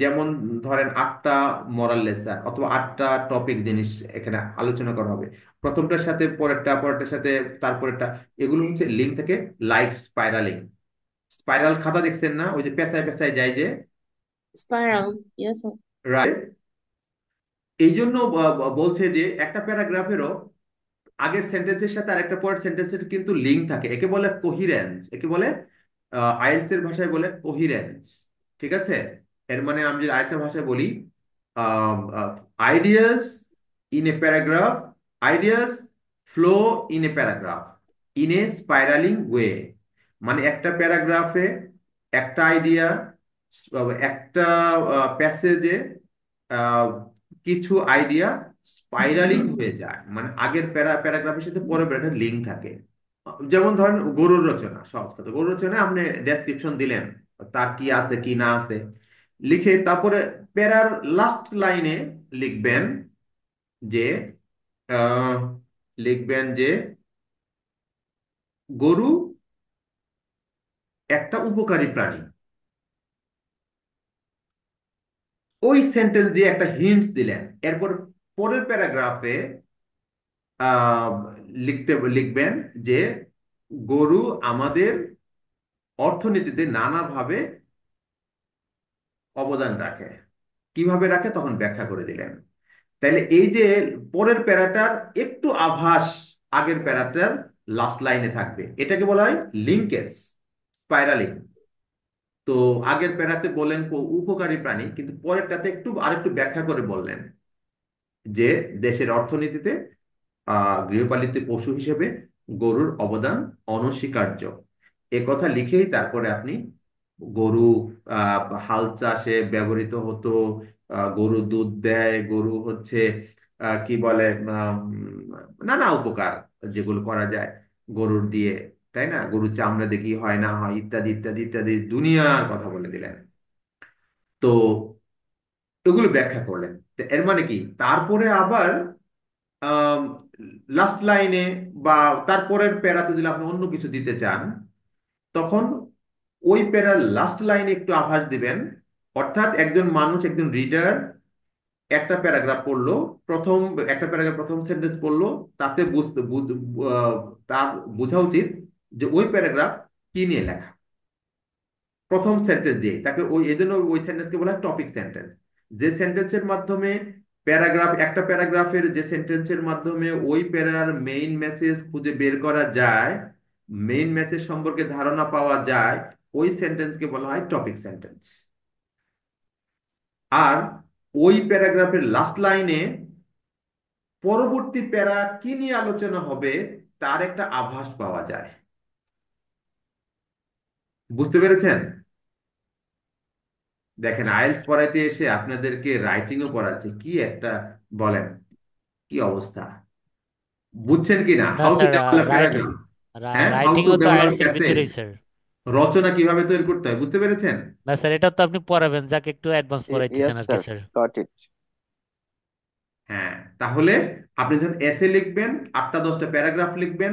Speaker 1: যেমন ধরেন 8টা মরাল লেসন অথবা 8টা টপিক জিনিস এখানে আলোচনা করা হবে, প্রথমটার সাথে পরেরটা, পরেরটার সাথে তারপরেরটা, এগুলো হচ্ছে লিঙ্ক থাকে, লাইক স্পাইরালিং। স্পাইরাল খাতা দেখছেন না, ওই যে পেঁচায় পেঁচায় যায় যে,
Speaker 4: Spiral. Yes, sir.
Speaker 1: রাইট? এই জন্য বলছে যে একটা প্যারাগ্রাফেরও আগের সেন্টেন্সের সাথে আরেকটা পরের সেন্টেন্সের কিন্তু লিঙ্ক থাকে, একে বলে কোহিরেন্স, একে বলে আইএলটিএস এর ভাষায় বলে কোহিরেন্স। ঠিক আছে? এর মানে আমি যদি আরেকটা ভাষায় বলি, ideas in a paragraph, ideas flow in a paragraph in a spiralling way. মানে একটা প্যারাগ্রাফে একটা আইডিয়া, একটা প্যাসেজে কিছু আইডিয়া স্পাইরালিং হয়ে যায়, মানে আগের প্যারাগ্রাফের সাথে পরের প্যারাগ্রাফের লিঙ্ক থাকে। যেমন ধরেন গরুর রচনা, সহজ কথা, গরুর রচনায় আপনি ডেসক্রিপশন দিলেন তার কি আছে কি না আছে, লিখে তারপরে প্যারার লাস্ট লাইনে লিখবেন যে আহ, লিখবেন যে গরু একটা উপকারী প্রাণী। ওই সেন্টেন্স দিয়ে একটা হিন্টস দিলেন। এরপর পরের প্যারাগ্রাফে আহ লিখবেন যে গরু আমাদের অর্থনীতিতে নানাভাবে অবদান রাখে। কিভাবে রাখে তখন ব্যাখ্যা করে দিলেন। তাইলে এই যে পরের প্যারাটার একটু আভাস আগের প্যারাটার লাস্ট লাইনে থাকবে, এটাকে বলা হয় লিঙ্কেজ, স্পাইরালিং। তো আগের প্যারাতে বললেন উপকারী প্রাণী, কিন্তু পরেরটাতে একটু আরেকটু ব্যাখ্যা করে বললেন যে দেশের অর্থনীতিতে গৃহপালিত পশু হিসেবে গরুর অবদান অনস্বীকার্য। এ কথা লিখেই তারপরে আপনি গরু হাল চাষে ব্যবহৃত হতো, গরু দুধ দেয়, গরু হচ্ছে কি বলে, নানা উপকার যেগুলো করা যায় গরুর দিয়ে, তাই না, গরুর চামড়া দিয়ে কি হয় না হয় ইত্যাদি ইত্যাদি ইত্যাদি দুনিয়ার কথা বলে দিলেন। তো এগুলো ব্যাখ্যা করলেন। তো এর মানে কি, তারপরে আবার লাস্ট লাইনে বা তারপরের প্যারাতে যদি আপনি অন্য কিছু দিতে চান, তখন ওই প্যারার লাস্ট লাইনে একটু আভাস দিবেন। অর্থাৎ একজন মানুষ, একজন রিডার একটা প্যারাগ্রাফ পড়লো, প্রথম একটা প্যারাগ্রাফ প্রথম সেন্টেন্স পড়লো, তাতে আহ, তার বোঝা উচিত যে ওই প্যারাগ্রাফ কি নিয়ে লেখা, প্রথম সেন্টেন্স দিয়ে তাকে ওই এজন্য ওই সেন্টেন্সকে বলা হয় টপিক সেন্টেন্স। যে সেন্টেন্সের মাধ্যমে একটা প্যারাগ্রাফের যে সেন্টেন্সের মাধ্যমে ওই প্যারার মেইন মেসেজ খুঁজে বের করা যায়, মেইন মেসেজ সম্পর্কে ধারণা পাওয়া যায়, ওই সেন্টেন্সকে বলা হয় টপিক সেন্টেন্স। আর ওই প্যারাগ্রাফের লাস্ট লাইনে পরবর্তী প্যারা কি নিয়ে আলোচনা হবে তার একটা আভাস পাওয়া যায়। বুঝতে পেরেছেন? দেখেন, আইএলটিএস পড়াইতে এসে আপনাদেরকে রাইটিংও পড়াচ্ছে, কি একটা, বলেন কি অবস্থা, বুঝছেন কি না?
Speaker 3: না
Speaker 1: how to
Speaker 3: sir,
Speaker 1: develop
Speaker 3: write
Speaker 1: paragraph, হ্যাঁ, হাউ টু
Speaker 3: রাইটিংও তো
Speaker 1: ডেভেলপ
Speaker 3: আইএলটিএস এর
Speaker 1: এসে,
Speaker 3: ভিতরেই স্যার।
Speaker 1: রচনা কিভাবে তৈরি করতে হয়, বুঝতে পেরেছেন?
Speaker 3: না স্যার, এটা তো আপনি পড়াবেন, যাকে একটু অ্যাডভান্স পড়াইতেছেন
Speaker 2: ইয়েস
Speaker 3: আর কি
Speaker 2: স্যার,
Speaker 3: স্যার।
Speaker 2: Got it.
Speaker 1: হ্যাঁ, তাহলে আপনি যখন এসে লিখবেন, 8টা 10টা প্যারাগ্রাফ লিখবেন,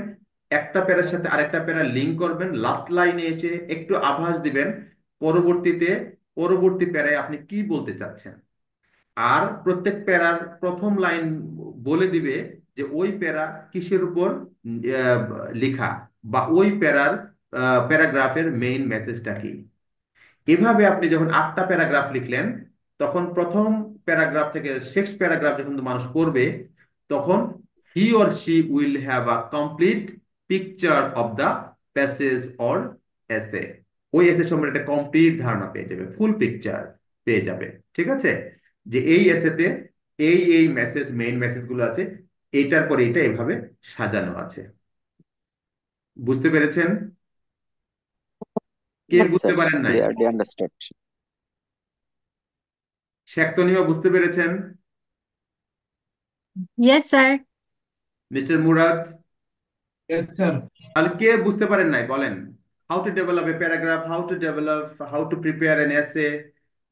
Speaker 1: একটা প্যারার সাথে আরেকটা প্যারা লিঙ্ক করবেন, লাস্ট লাইনে এসে একটু আভাস দিবেন পরবর্তীতে পরবর্তী প্যারায় আপনি কি বলতে চাচ্ছেন। আর প্রত্যেক প্যারার প্রথম লাইন বলে দিবে যে ওই প্যারা কিসের উপর আহ, লেখা, বা ওই প্যারাগ্রাফের মেইন মেসেজটা কি। এভাবে আপনি যখন 8টা প্যারাগ্রাফ লিখলেন, তখন প্রথম প্যারাগ্রাফ থেকে শেষ প্যারাগ্রাফ যখন মানুষ পড়বে, তখন he or she will have a complete picture of the passage or এসে। ওই এসে সম্পর্কে একটা কমপ্লিট ধারণা পেয়ে যাবে, ফুল পিকচার পেয়ে যাবে। ঠিক আছে, যে এই এসেতে এই মেসেজ, মেইন মেসেজ গুলো আছে, এইটার পরে এটা এভাবে সাজানো আছে। বুঝতে পেরেছেন? কে
Speaker 2: ইয়েস
Speaker 1: বুঝতে
Speaker 2: স্যার,
Speaker 1: পারেন নাই?
Speaker 2: Clearly understood.
Speaker 1: শেখ তনিমা বুঝতে পেরেছেন?
Speaker 5: Yes sir.
Speaker 1: Mister Murad?
Speaker 7: Yes, sir.
Speaker 1: তাহলে কে বুঝতে পারেন নাই বলেন? How to develop a paragraph, how to prepare N এসে,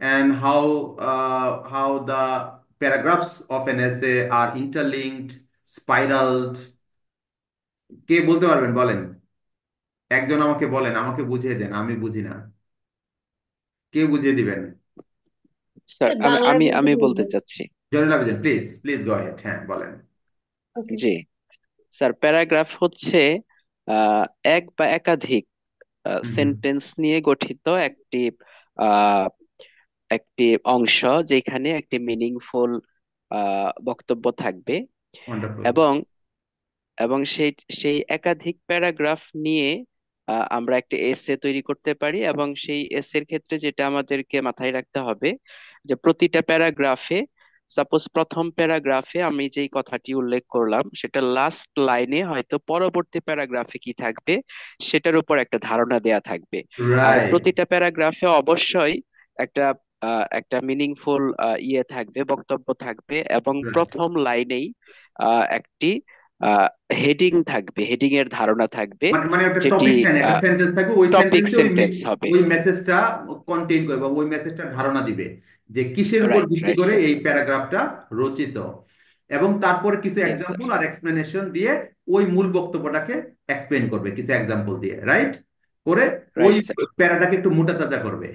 Speaker 1: and how the paragraphs of an essay are interlinked, spiraled. কে বলতে পারবেন বলেন? একজন আমাকে বলেন, আমাকে বুঝিয়ে দেন, আমি বুঝি না। কে বুঝিয়ে দিবেন?
Speaker 2: স্যার,
Speaker 4: স্যার
Speaker 2: আমি
Speaker 4: বাংলার
Speaker 2: আমি
Speaker 4: মধ্যে
Speaker 2: আমি বলতে
Speaker 4: বলবেন।
Speaker 2: চাচ্ছি।
Speaker 1: Zainul Abedin, please please go ahead, হ্যাঁ বলেন।
Speaker 4: ওকে।
Speaker 2: জি স্যার, প্যারাগ্রাফ হচ্ছে আহ, এক বা একাধিক
Speaker 1: হুম হুম,
Speaker 2: সেন্টেন্স নিয়ে গঠিত একটি আহ, একটি অংশ, যেখানে একটি মিনিংফুল বক্তব্য থাকবে।
Speaker 1: ওয়ান্ডারফুল।
Speaker 2: এবং এবং সেই সেই একাধিক প্যারাগ্রাফ নিয়ে আমরা একটা এসে তৈরি করতে পারি। এবং সেই এসের ক্ষেত্রে যেটা আমাদেরকে মাথায় রাখতে হবে, যে প্রতিটা প্যারাগ্রাফে, সাপোজ প্রথম প্যারাগ্রাফে আমি যেই কথাটি উল্লেখ করলাম, সেটা লাস্ট লাইনে হয়তো পরবর্তী প্যারাগ্রাফে কি থাকবে সেটার উপর একটা ধারণা দেয়া থাকবে। আর
Speaker 1: রাইট
Speaker 2: প্রতিটা প্যারাগ্রাফে অবশ্যই একটা একটা মিনিংফুল ইয়ে থাকবে, বক্তব্য থাকবে। এবং
Speaker 1: রাইট,
Speaker 2: প্রথম লাইনেই একটি হেডিং থাকবে, হেডিং এর ধারণা থাকবে,
Speaker 1: মানে মানে একটা
Speaker 2: যেটি
Speaker 1: টপিক সেন্টেন্স, একটা সেন্টেন্স থাকবে, ওই
Speaker 2: টপিক
Speaker 1: সেন্টেন্সে
Speaker 2: সেন্টেন্স হবে।
Speaker 1: ওই মেসেজটা কন্টেইন করবে, বা ওই মেসেজটা ধারণা দিবে যে কিসের উপর
Speaker 2: রাইট,
Speaker 1: ভিত্তি
Speaker 2: রাইট
Speaker 1: করে
Speaker 2: স্যার।
Speaker 1: এই প্যারাগ্রাফটা রচিত। এবং তারপরে কিছু
Speaker 2: ইয়েস স্যার।
Speaker 1: এক্সাম্পল আর এক্সপ্লেনেশন দিয়ে ওই মূল বক্তব্যটাকে এক্সপ্লেন করবে কিছু এক্সাম্পল দিয়ে, রাইট করে ওই
Speaker 2: রাইট স্যার।
Speaker 1: প্যারাটাকে একটু মোটা তাজা করবে।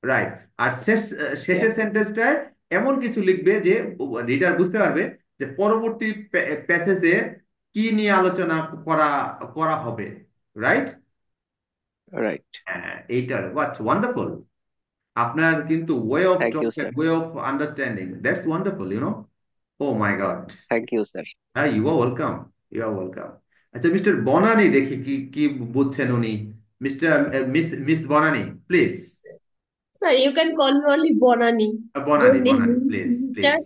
Speaker 1: রাইট। আর শেষের
Speaker 2: ইয়েস।
Speaker 1: সেন্টেন্সটায় এমন কিছু লিখবে যে রিডার বুঝতে পারবে যে পরবর্তী প্যাসেজে কি নিয়ে আলোচনা করা করা হবে। রাইট।
Speaker 2: রাইট।
Speaker 1: হ্যাঁ, এইটার হোয়াট ওয়ান্ডারফুল। আপনার কিন্তু way of
Speaker 2: thank
Speaker 1: talk,
Speaker 2: you sir.
Speaker 1: Way of understanding, that's wonderful, oh my god.
Speaker 2: Thank you sir.
Speaker 1: হ্যাঁ, you are welcome, you are welcome. আচ্ছা, মিস্টার বনানি, দেখি কি কি বুঝছেন উনি। Mister miss Banani, please.
Speaker 4: Sir you can call me only Banani.
Speaker 1: Banani,
Speaker 4: don't name
Speaker 1: Banani, please please.
Speaker 4: Mister.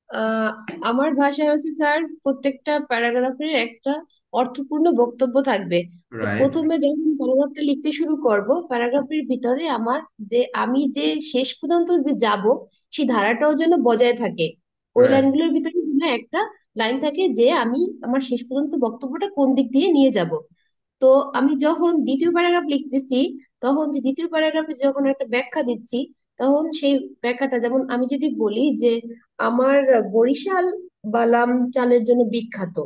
Speaker 4: আহ আমার ভাষায় হচ্ছে স্যার, প্রত্যেকটা প্যারাগ্রাফের একটা অর্থপূর্ণ বক্তব্য থাকবে। তো
Speaker 1: রাইট
Speaker 4: প্রথমে যখন প্যারাগ্রাফটা লিখতে শুরু করব, প্যারাগ্রাফের ভিতরে আমি যে শেষ পর্যন্ত যে যাব, সেই ধারাটাও যেন বজায় থাকে। ওই
Speaker 1: রাইট
Speaker 4: লাইনগুলোর ভিতরে যেন একটা লাইন থাকে যে আমি আমার শেষ পর্যন্ত বক্তব্যটা কোন দিক দিয়ে নিয়ে যাব। তো আমি যখন দ্বিতীয় প্যারাগ্রাফ লিখতেছি, তখন যে দ্বিতীয় প্যারাগ্রাফে যখন একটা ব্যাখ্যা দিচ্ছি, তখন সেই ব্যাখ্যাটা, যেমন আমি যদি বলি যে আমার বরিশাল বালাম চালের জন্য বিখ্যাত,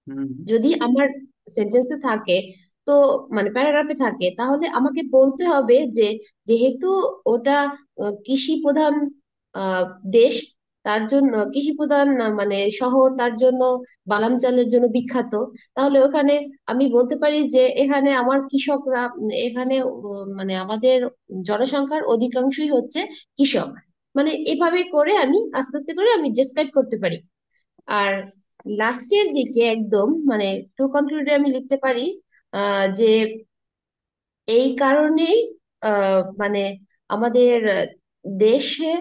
Speaker 1: হুম
Speaker 4: যদি আমার সেন্টেন্সে থাকে, তো মানে প্যারাগ্রাফে থাকে, তাহলে আমাকে বলতে হবে যে যেহেতু ওটা কৃষি প্রধান আহ, দেশ, তার জন্য কৃষি প্রধান মানে শহর, তার জন্য বাদাম চালের জন্য বিখ্যাত, তাহলে ওখানে আমি বলতে পারি যে এখানে আমার কৃষকরা এখানে মানে আমাদের জনসংখ্যার অধিকাংশই হচ্ছে কৃষক। মানে এভাবে করে আমি আস্তে আস্তে করে আমি ডেসক্রাইব করতে পারি। আর লাস্টের দিকে একদম মানে টু কনক্লুডে আমি লিখতে পারি যে এই কারণেই মানে আমাদের দেশে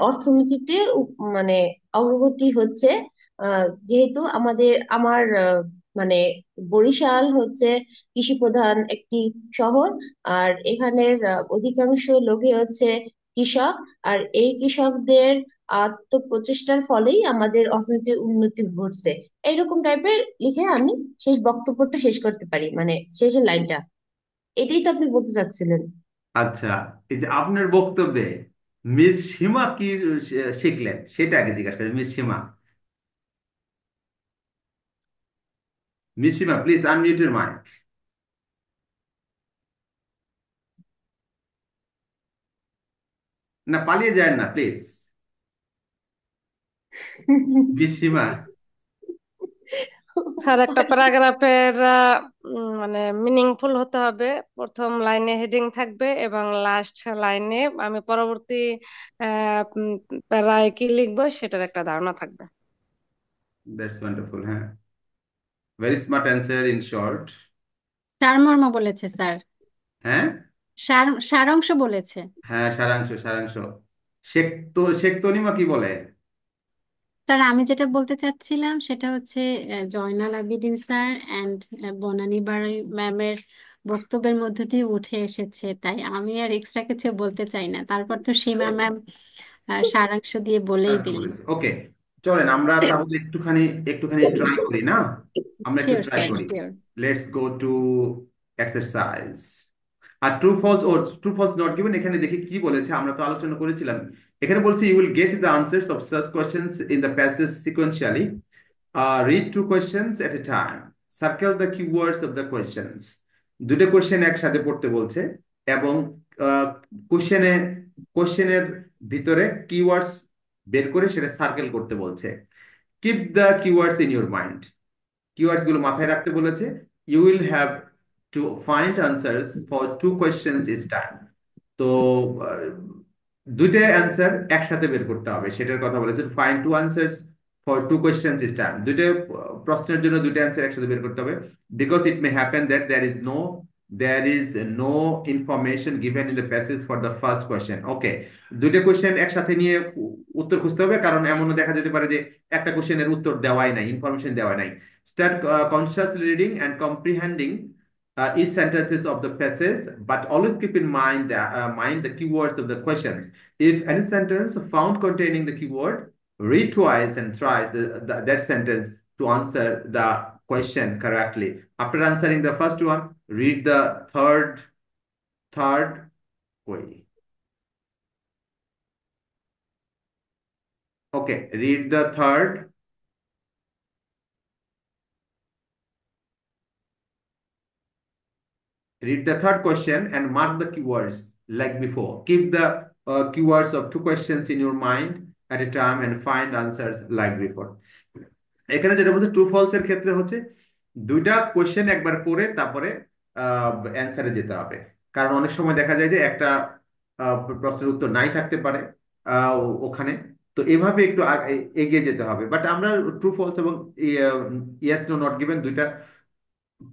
Speaker 4: অর্থনীতিতে মানে অগ্রগতি হচ্ছে, যেহেতু আমার মানে বরিশাল হচ্ছে কৃষি প্রধান একটি শহর, আর এখানের অধিকাংশ লোকই হচ্ছে কৃষক। আর এই কৃষকদের আত্মপ্রচেষ্টার ফলেই আমাদের অর্থনীতির উন্নতি ঘটছে। এইরকম টাইপের লিখে আমি শেষ বক্তব্যটা শেষ করতে পারি, মানে শেষের লাইনটা। এটাই তো আপনি বলতে চাচ্ছিলেন।
Speaker 1: আচ্ছা, এই যে আপনার বক্তব্যে মিস সীমা কি শিখলেন সেটা আগে জিজ্ঞাসা করি। Miss Seema, miss Seema please unmute your mic. না, পালিয়ে যায় না প্লিজ। Miss Seema.
Speaker 6: স্যার, একটা প্যারাগ্রাফের মানে মিনিংফুল হতে হবে। প্রথম লাইনে হেডিং থাকবে এবং লাস্ট লাইনে আমি পরবর্তী প্যারায় কি লিখবো সেটার একটা ধারণা থাকবে।
Speaker 1: That's wonderful. হ্যাঁ, very smart answer in short.
Speaker 5: সারমর্ম বলেছে স্যার।
Speaker 1: হ্যাঁ,
Speaker 5: সারাংশ বলেছে।
Speaker 1: হ্যাঁ, সারাংশ সারাংশ। শেখ তনিমা কি বলে?
Speaker 5: স্যার, আমি যেটা বলতে চাচ্ছিলাম সেটা হচ্ছে জয়নাল আবেদিন স্যার অ্যান্ড বনানী বাড়ি ম্যামের বক্তব্যের মধ্য দিয়ে উঠে এসেছে, তাই আমি আর এক্সট্রা কিছু বলতে চাই না। তারপর তো সীমা ম্যাম সারাংশ দিয়ে বলেই
Speaker 1: সারাংশ
Speaker 5: দিলেন।
Speaker 1: বলেছে। ওকে, চলেন আমরা তাহলে একটুখানি একটুখানি ট্রাই করি না? আমরা একটু
Speaker 5: শিওর
Speaker 1: ট্রাই
Speaker 5: স্যার,
Speaker 1: করি।
Speaker 5: Sure.
Speaker 1: Let's go to exercise. আর true false, or true false not given, এখানে দেখি কি বলেছে। আমরা তো আলোচনা করেছিলাম। এখানে বলছে you will get the answers of such questions in the passage sequentially, read two questions at a time, circle the keywords of the questions। দুটো কোশ্চেন একসাথে পড়তে বলছে এবং কোশ্চেনে কোশ্চেনের ভিতরে কিওয়ার্ডস বের করে সেটা সার্কেল করতে বলছে। Keep the keywords in your mind, keywords গুলো মাথায় রাখতে বলেছে। You will have to find answers for two questions each time. তো আহ, দুইটা অ্যান্সার একসাথে বের করতে হবে সেটার কথা বলেছে। Find two answers for two questions each time, দুইটা প্রশ্নের জন্য দুইটা অ্যান্সার একসাথে বের করতে হবে। Because it may happen that there is no information given in the passage for the first question. ওকে, দুইটা কোশ্চেন একসাথে নিয়ে উত্তর খুঁজতে হবে, কারণ এমনও দেখা যেতে পারে যে একটা কোশ্চেনের উত্তর দেওয়াই নাই, ইনফরমেশন দেওয়া নাই। Start consciously reading and comprehending each sentences of the passage, but always keep in mind the keywords of the questions. If any sentence found containing the keyword, read twice and thrice that sentence to answer the question correctly. After answering the first one, read the third way. Okay, read the third question and mark the keywords like before. Keep the keywords of two questions in your mind at a time and find answers like before. এখানে যেটা বলছে ট্রু ফলস এর ক্ষেত্রে হচ্ছে দুইটা কোশ্চেন একবার পড়ে তারপরে অ্যান্সারে যেতে হবে। কারণ অনেক সময় দেখা যায় যে একটা প্রশ্নের উত্তর নাই থাকতে পারে ওখানে। তো এভাবে একটু এগিয়ে যেতে হবে। বাট আমরা ট্রু ফলস এবং ইয়েস নো নট গিভেন দুইটা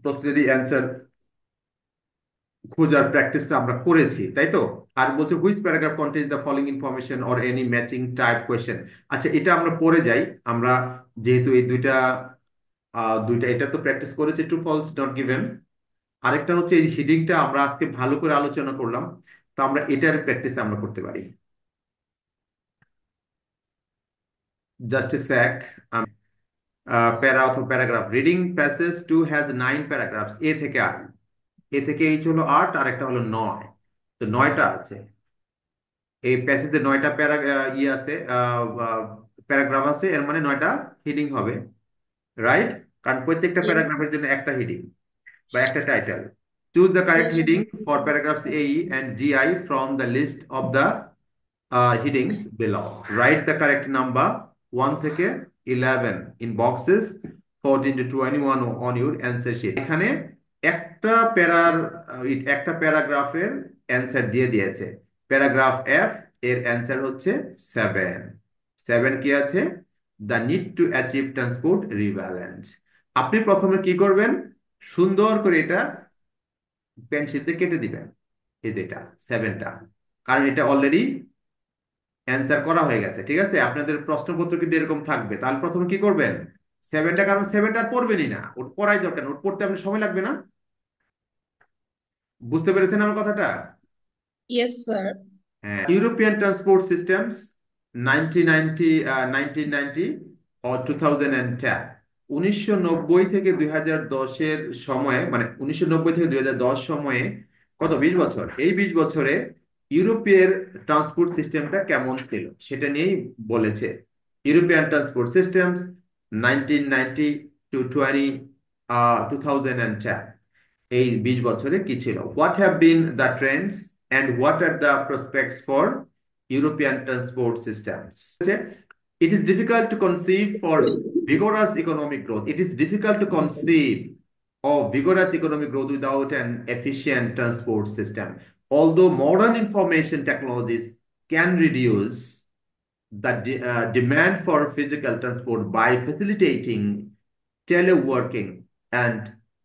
Speaker 1: প্রশ্নেরই অ্যান্সার খোঁজার প্র্যাকটিসটা আমরা করেছি, তাই তো? আর বলছে which paragraph contains the following information or any matching type question. আচ্ছা, এটা আমরা পড়ে যাই। আমরা যেহেতু এই দুইটা এটা তো প্র্যাকটিস করেছি, ট্রু ফলস নট গিভেন। আরেকটা হচ্ছে এই হিডিংটা আমরা আজকে ভালো করে আলোচনা করলাম, তো আমরা এটার প্র্যাকটিস আমরা করতে পারি। Just a sec. প্যারা অথবা paragraph, reading passage 2 has 9 paragraphs, A থেকে 8। এ থেকে এইচ হলো 8 আর একটা হলো 9, তো 9টা আছে। এই প্যাসেজে 9টা ইয়ে আছে, প্যারাগ্রাফ আছে, এর মানে 9টা হিডিং হবে, রাইট? কারণ প্রত্যেকটা
Speaker 5: Yes,
Speaker 1: প্যারাগ্রাফের জন্য একটা হিডিং বা একটা title. Choose the correct
Speaker 5: yes,
Speaker 1: hiding for paragraphs A and GI from the list of the headings below. Write the correct number 1 থেকে 11 in boxes 14 to 21 on your answer sheet. এখানে একটা প্যারাগ্রাফের অ্যান্সার দিয়ে দিয়েছে। প্যারাগ্রাফ এফ এর অ্যান্সার হচ্ছে 7। 7 কি আছে? The need to achieve transport rebalance. আপনি প্রথমে কি করবেন? সুন্দর করে এটা পেন্সিল দিয়ে কেটে দিবেন, এই যেটা 7টা, কারণ এটা অলরেডি অ্যান্সার করা হয়ে গেছে। ঠিক আছে, আপনাদের প্রশ্নপত্র কিন্তু এরকম থাকবে। তাহলে প্রথমে কি করবেন? 7টা, কারণ 7টা আর পড়বেনই না, ওর পড়াই দরকার না, ওর পড়তে আপনার সময় লাগবে না। বুঝতে পেরেছেন আমার কথাটা?
Speaker 4: Yes sir.
Speaker 1: হ্যাঁ, ইউরোপিয়ান ট্রান্সপোর্ট সিস্টেমস 1990 or 2010, 1990 থেকে 2010-এর সময়ে, মানে 1990 থেকে 2010 সময়ে কত, 20 বছর, এই 20 বছরে ইউরোপের ট্রান্সপোর্ট সিস্টেমটা কেমন ছিল সেটা নিয়েই বলেছে। ইউরোপিয়ান ট্রান্সপোর্ট সিস্টেমস 1990 to 2010, এই 20 বছরে কি ছিল? What have been the Trends and what are the prospects for European transport systems? It is difficult to conceive for vigorous economic growth. It is difficult to conceive of vigorous economic growth without an efficient transport system. Although modern information technologies can reduce the demand for physical transport by facilitating teleworking and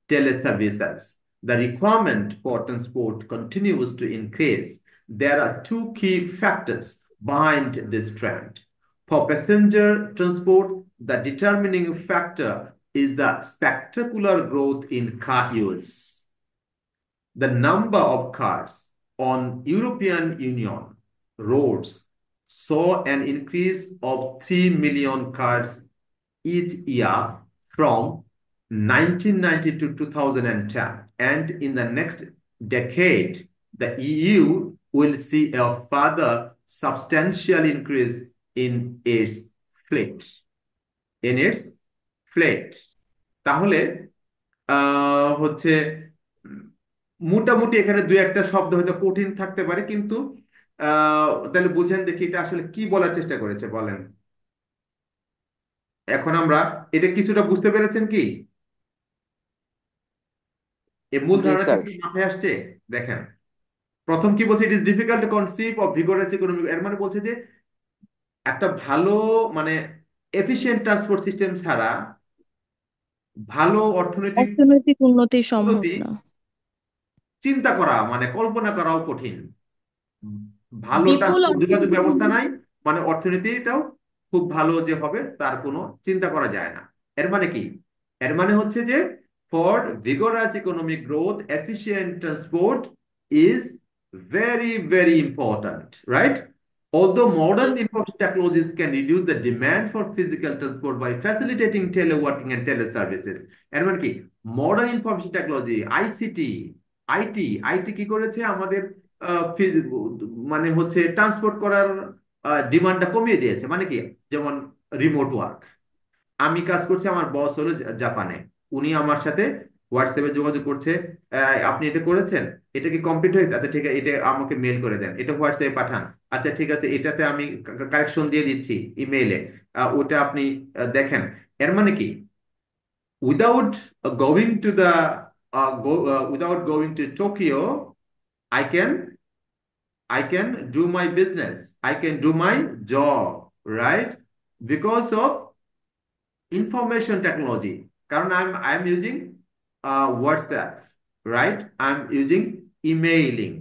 Speaker 1: teleservices, the requirement for transport continues to increase. There are two key factors behind this trend. For passenger transport, the determining factor is the spectacular growth in car use. The number of cars on European Union roads saw an increase of 3 million cars each year from 1990 to 2010, and in the next decade, the EU will see a further substantial increase in its fleet. তাহলে হচ্ছে মোটামুটি এখানে দুই একটা শব্দ হয়তো কঠিন থাকতে পারে, কিন্তু তাহলে বুঝেন দেখি এটা আসলে কি বলার চেষ্টা করেছে বলেন। এখন আমরা এটা কিছুটা বুঝতে পেরেছেন কি? এই মূল
Speaker 2: জি
Speaker 1: ধারণা
Speaker 2: স্যার।
Speaker 1: কিছু মাথায় আসছে? দেখেন, প্রথম কি বলছে? It is difficult to conceive of vigorous economic. এর মানে বলছে যে একটা ভালো, মানে এফিশিয়েন্ট ট্রান্সপোর্ট সিস্টেম ছাড়া ভালো অর্থনৈতিক
Speaker 8: অর্থনৈতিক উন্নতি সম্ভব
Speaker 1: উন্নতি
Speaker 8: না।
Speaker 1: চিন্তা করা, মানে কল্পনা করাও কঠিন। ভালো
Speaker 4: বিপুল
Speaker 1: ট্রান্সপোর্ট যোগাযোগ
Speaker 4: অর্থনৈতিক
Speaker 1: ব্যবস্থা নাই,
Speaker 4: উন্নতি।
Speaker 1: মানে অর্থনীতিটাও খুব ভালো যে হবে তার কোনো চিন্তা করা যায় না। এর মানে কি? এর মানে হচ্ছে যে for vigorous economic growth, efficient transport is very, very important, right? Although modern
Speaker 4: Yes.
Speaker 1: information technologies can reduce the demand for physical transport by facilitating teleworking and teleservices. এর মানে কি? Modern information technology, ICT, IT কি করেছে? আমাদের মানে হচ্ছে ট্রান্সপোর্ট করার ডিমান্ডটা কমিয়ে দিয়েছে। মানে কি? যেমন রিমোট ওয়ার্ক, আমি কাজ করছি, আমার বস হলো জাপানে, উনি আমার সাথে হোয়াটসঅ্যাপে যোগাযোগ করছে, আপনি এটা করেছেন, এটা কি কমপ্লিট হয়েছে? আচ্ছা ঠিক আছে, এটা আমাকে মেল করে দেন, এটা হোয়াটসঅ্যাপে পাঠান। আচ্ছা ঠিক আছে, এটাতে আমি কারেকশন দিয়ে দিচ্ছি ইমেইলে, ওটা আপনি দেখেন। এর মানে কি? Without going to the without going to Tokyo, I can I can do my business, I can do my job, right? Because of information technology. কারণ I'm using WhatsApp, right? I'm using emailing,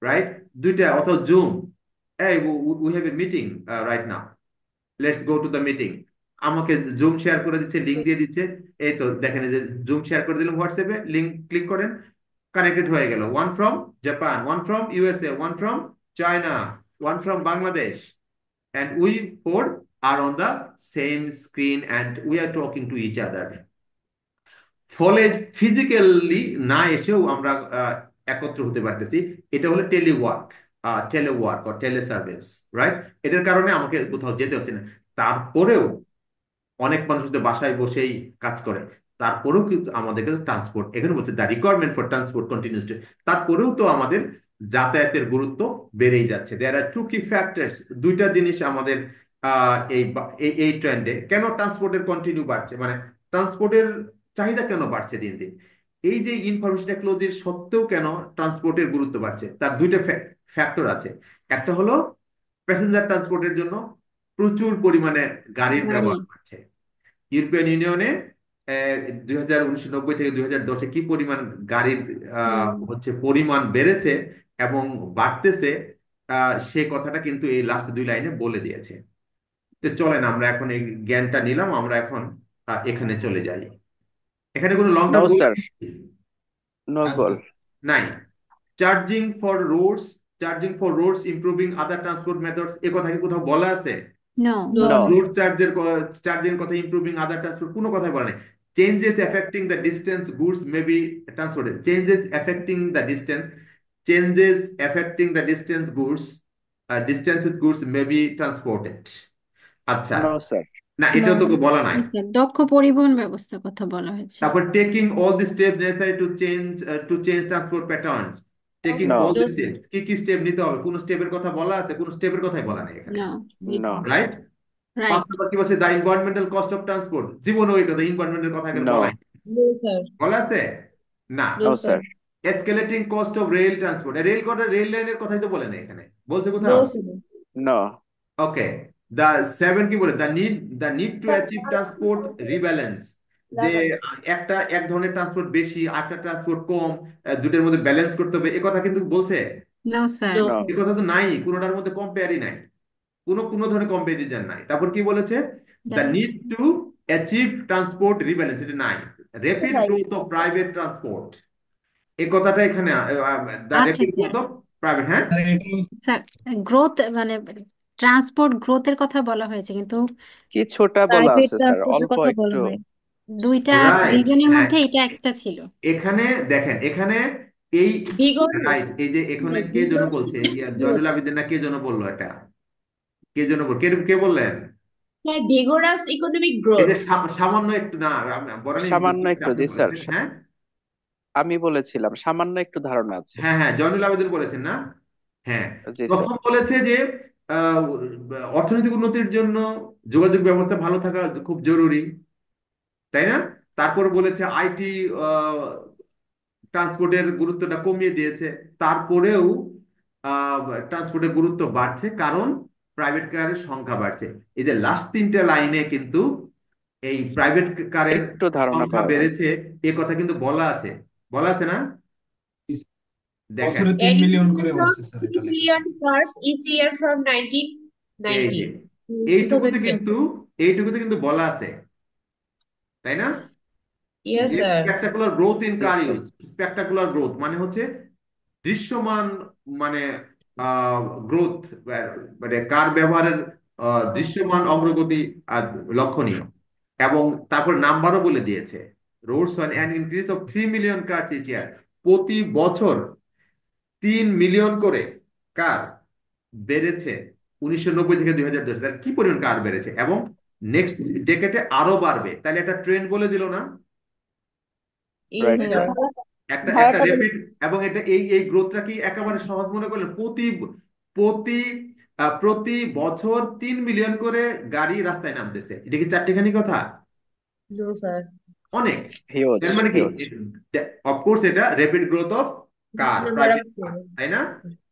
Speaker 1: right? দুইটা, অথবা Zoom. Hey, we have a meeting right now. Let's go to the meeting. আমাকে জুম শেয়ার করে দিচ্ছে, লিংক দিয়ে দিচ্ছে। এই তো দেখেন, এই যে জুম শেয়ার করে দিলাম হোয়াটসঅ্যাপে, লিংক ক্লিক করেন, কানেক্টেড হয়ে গেল। One from Japan, one from USA, one from China, one from Bangladesh, and we four are on the same screen and we are talking to each other. ফলে ফিজিক্যালি না এসেও আমরা একত্র হতে পারতেছি। এটা হলো টেলিওয়ার্ক ও টেলিসার্ভিস, রাইট? এটার কারণে আমাকে কোথাও যেতে হচ্ছে না। তারপরেও অনেক মানুষ তো বাসায় বসেই কাজ করে, তারপরেও কিন্তু আমাদেরকে ট্রান্সপোর্ট, এখানে বলছে the requirement for transport continues to, তারপরেও তো আমাদের যাতায়াতের গুরুত্ব বেড়েই যাচ্ছে। দেয়ার আর টু কি ফ্যাক্টরস, দুইটা জিনিস আমাদের এই ট্রেন্ডে কেন ট্রান্সপোর্টের কন্টিনিউ বাড়ছে, মানে ট্রান্সপোর্টের চাহিদা কেন বাড়ছে দিন দিন, এই যে ইনফরমেশন টেকনোলজির সত্ত্বেও কেন ট্রান্সপোর্টের গুরুত্ব বাড়ছে, তার দুইটা ফ্যাক্টর আছে। একটা হলো প্যাসেঞ্জার ট্রান্সপোর্টের জন্য প্রচুর পরিমাণে গাড়ির
Speaker 5: গাড়ি।
Speaker 1: ব্যবহার বাড়ছে। ইউরোপিয়ান ইউনিয়নে 1990 থেকে 2010-এ কি পরিমাণ গাড়ির হচ্ছে পরিমাণ বেড়েছে এবং বাড়তেছে, সে কথাটা কিন্তু এই লাস্ট দুই লাইনে বলে দিয়েছে। তো চলেন আমরা এখন এই জ্ঞানটা নিলাম, আমরা এখন এখানে চলে যাই। এখানে কোনো long
Speaker 2: no
Speaker 1: term goal
Speaker 2: sir, no goal.
Speaker 1: নাই। Charging for roads, charging for roads improving other transport methods, এ কথা কি কোথাও বলা আছে?
Speaker 5: নো।
Speaker 4: No
Speaker 2: no.
Speaker 1: রোড চার্জের কথা, ইমপ্রুভিং আদার ট্রান্সপোর্ট কোনো কথাই বলা নেই। Changes affecting the distance goods may be transported, changes affecting the distance, changes affecting the distance goods, distances goods may be transported. আচ্ছা,
Speaker 2: নো স্যার।
Speaker 1: না এটাও তো বলা নাই।
Speaker 5: আচ্ছা, দক্ষ পরিবহন ব্যবস্থার কথা বলা হয়েছে।
Speaker 1: তারপর taking all the step necessary to change transport patterns, taking
Speaker 2: no.
Speaker 1: All
Speaker 4: no
Speaker 1: the step, কি কি স্টেপ নিতে হবে, কোন স্টেপের কথা বলা আছে? কোন স্টেপের কথাই বলা নেই এখানে,
Speaker 5: নো।
Speaker 2: নো।
Speaker 1: রাইট? পাঁচ
Speaker 5: রাইট।
Speaker 1: নাম্বার কি বলছে? দা এনভায়রনমেন্টাল কস্ট অফ ট্রান্সপোর্ট, জীবনে ওই কথা এনভায়রনমেন্টের কথা এখানে
Speaker 2: নো।
Speaker 1: বলাই,
Speaker 4: নো স্যার,
Speaker 1: বলা আছে না।
Speaker 4: No
Speaker 2: no
Speaker 4: sir,
Speaker 2: sir.
Speaker 1: Escalating cost of rail transport, rail লাইনের কথাই তো বলে না এখানে, বলছে
Speaker 4: নো
Speaker 1: কোথাও?
Speaker 4: Sir.
Speaker 2: No.
Speaker 1: Okay, the seven কি বলে? The need to achieve transport rebalance, যে এক ধরনের ট্রান্সপোর্ট বেশি একটা ট্রান্সপোর্ট কম, দুটোর মধ্যে ব্যালেন্স করতে হবে, এ কথা কিন্তু বলছে?
Speaker 5: No sir.
Speaker 4: No
Speaker 2: no.
Speaker 1: এ কথা তো নাই, কোনোটার মধ্যে কম্পেয়ারই নাই, কোনো ধরনের কম্পারিজন নাই। তারপর কি বলেছে? The need to achieve transport rebalance, এটা নাই। Rapid growth of private transport, এই কথাটা এখানে দ্য
Speaker 5: আচ্ছা
Speaker 1: rapid
Speaker 5: sir.
Speaker 1: Growth of private, হ্যাঁ
Speaker 5: স্যার, গ্রোথ মানে ট্রান্সপোর্ট গ্রোথের কথা বলা হয়েছে, কিন্তু
Speaker 2: কিছুটা বলা
Speaker 4: প্রাইভেট
Speaker 2: আছে স্যার,
Speaker 4: ট্রান্সপোর্টের
Speaker 2: অল্প
Speaker 4: কথা
Speaker 2: একটু।
Speaker 4: বলা হয়।
Speaker 5: দুইটা
Speaker 1: রাইট,
Speaker 5: রিজনের
Speaker 1: হ্যাঁ।
Speaker 5: মধ্যে এটা একটা ছিল।
Speaker 1: এখানে দেখেন, এখানে এই
Speaker 4: ভিগোরাস,
Speaker 1: রাইট, এই যে এখানে কে যেন বলছে, জয়নুল আবেদিন না কে যেন বললো এটা, কে যেন কে কে বললেন?
Speaker 4: স্যার ভিগোরাস ইকোনমিক
Speaker 1: এই যে
Speaker 4: গ্রোথ।
Speaker 1: সামান্য একটু না, বলেন
Speaker 2: সামান্য একটু,
Speaker 1: আপনি
Speaker 2: জি স্যার,
Speaker 1: বলেছেন, হ্যাঁ
Speaker 2: আমি বলেছিলাম সামান্য একটু ধারণা আছে।
Speaker 1: হ্যাঁ হ্যাঁ, জয়নুল আবেদিন বলেছেন না? হ্যাঁ,
Speaker 2: জি স্যার।
Speaker 1: প্রথম বলেছে যে আহ, অর্থনৈতিক উন্নতির জন্য যোগাযোগ ব্যবস্থা ভালো থাকা খুব জরুরি, তাই না? তারপর বলেছে আইটি ট্রান্সপোর্টের গুরুত্বটা কমিয়ে দিয়েছে, তারপরেও ট্রান্সপোর্টের গুরুত্ব বাড়ছে কারণ প্রাইভেট কারের সংখ্যা বাড়ছে। এই যে লাস্ট তিনটা লাইনে কিন্তু এই প্রাইভেট কারের
Speaker 2: একটু ধারণা
Speaker 1: সংখ্যা
Speaker 2: পাওয়া যায়।
Speaker 1: বেড়েছে, এ কথা কিন্তু বলা আছে, বলা আছে না? দেখেন,
Speaker 7: বছরে 3 মিলিয়ন করে
Speaker 4: Addition of
Speaker 7: বাড়ছে স্যার,
Speaker 4: 3
Speaker 7: এটা লেখা
Speaker 4: million cars each year from
Speaker 1: এই
Speaker 4: 1990
Speaker 1: যে
Speaker 4: to
Speaker 1: এইটুকুতে
Speaker 4: 2010.
Speaker 1: কিন্তু এইটুকুতে কিন্তু বলা আছে, তাই না?
Speaker 4: Yes,
Speaker 1: যে
Speaker 4: sir.
Speaker 1: Spectacular growth in
Speaker 2: G
Speaker 1: car
Speaker 2: sir.
Speaker 1: Use, spectacular growth মানে হচ্ছে দৃশ্যমান, মানে গ্রোথ, মানে কার ব্যবহারের দৃশ্যমান অগ্রগতি আর লক্ষণীয়। এবং তারপর নাম্বারও বলে দিয়েছে, roads on an increase of 3 million car each year, প্রতি বছর 3 মিলিয়ন করে কার বেড়েছে 1990 থেকে 2010, তার কি পরিমাণ কার বেড়েছে, এবং নেক্সট ডেকেটে আরো বাড়বে, তাহলে একটা ট্রেন্ড বলে দিল না?
Speaker 4: Yes,
Speaker 2: রাইট
Speaker 1: তাই না?
Speaker 2: স্যার।
Speaker 4: sir.
Speaker 1: একটা একটা
Speaker 4: ধারাটা
Speaker 1: র্যাপিড, এবং এটা এই গ্রোথটা কি একেবারে সহজ মনে করলেন? প্রতি প্রতি বছর 3 মিলিয়ন করে গাড়ি রাস্তায় নামতেছে, এটা কি চারটিখানি কথা?
Speaker 4: no, sir.
Speaker 1: অনেক।
Speaker 2: হিউজ,
Speaker 1: তার মানে কি,
Speaker 2: হিউজ।
Speaker 1: অফকোর্স এটা rapid growth of car,
Speaker 4: Number of
Speaker 1: private car, তাই না?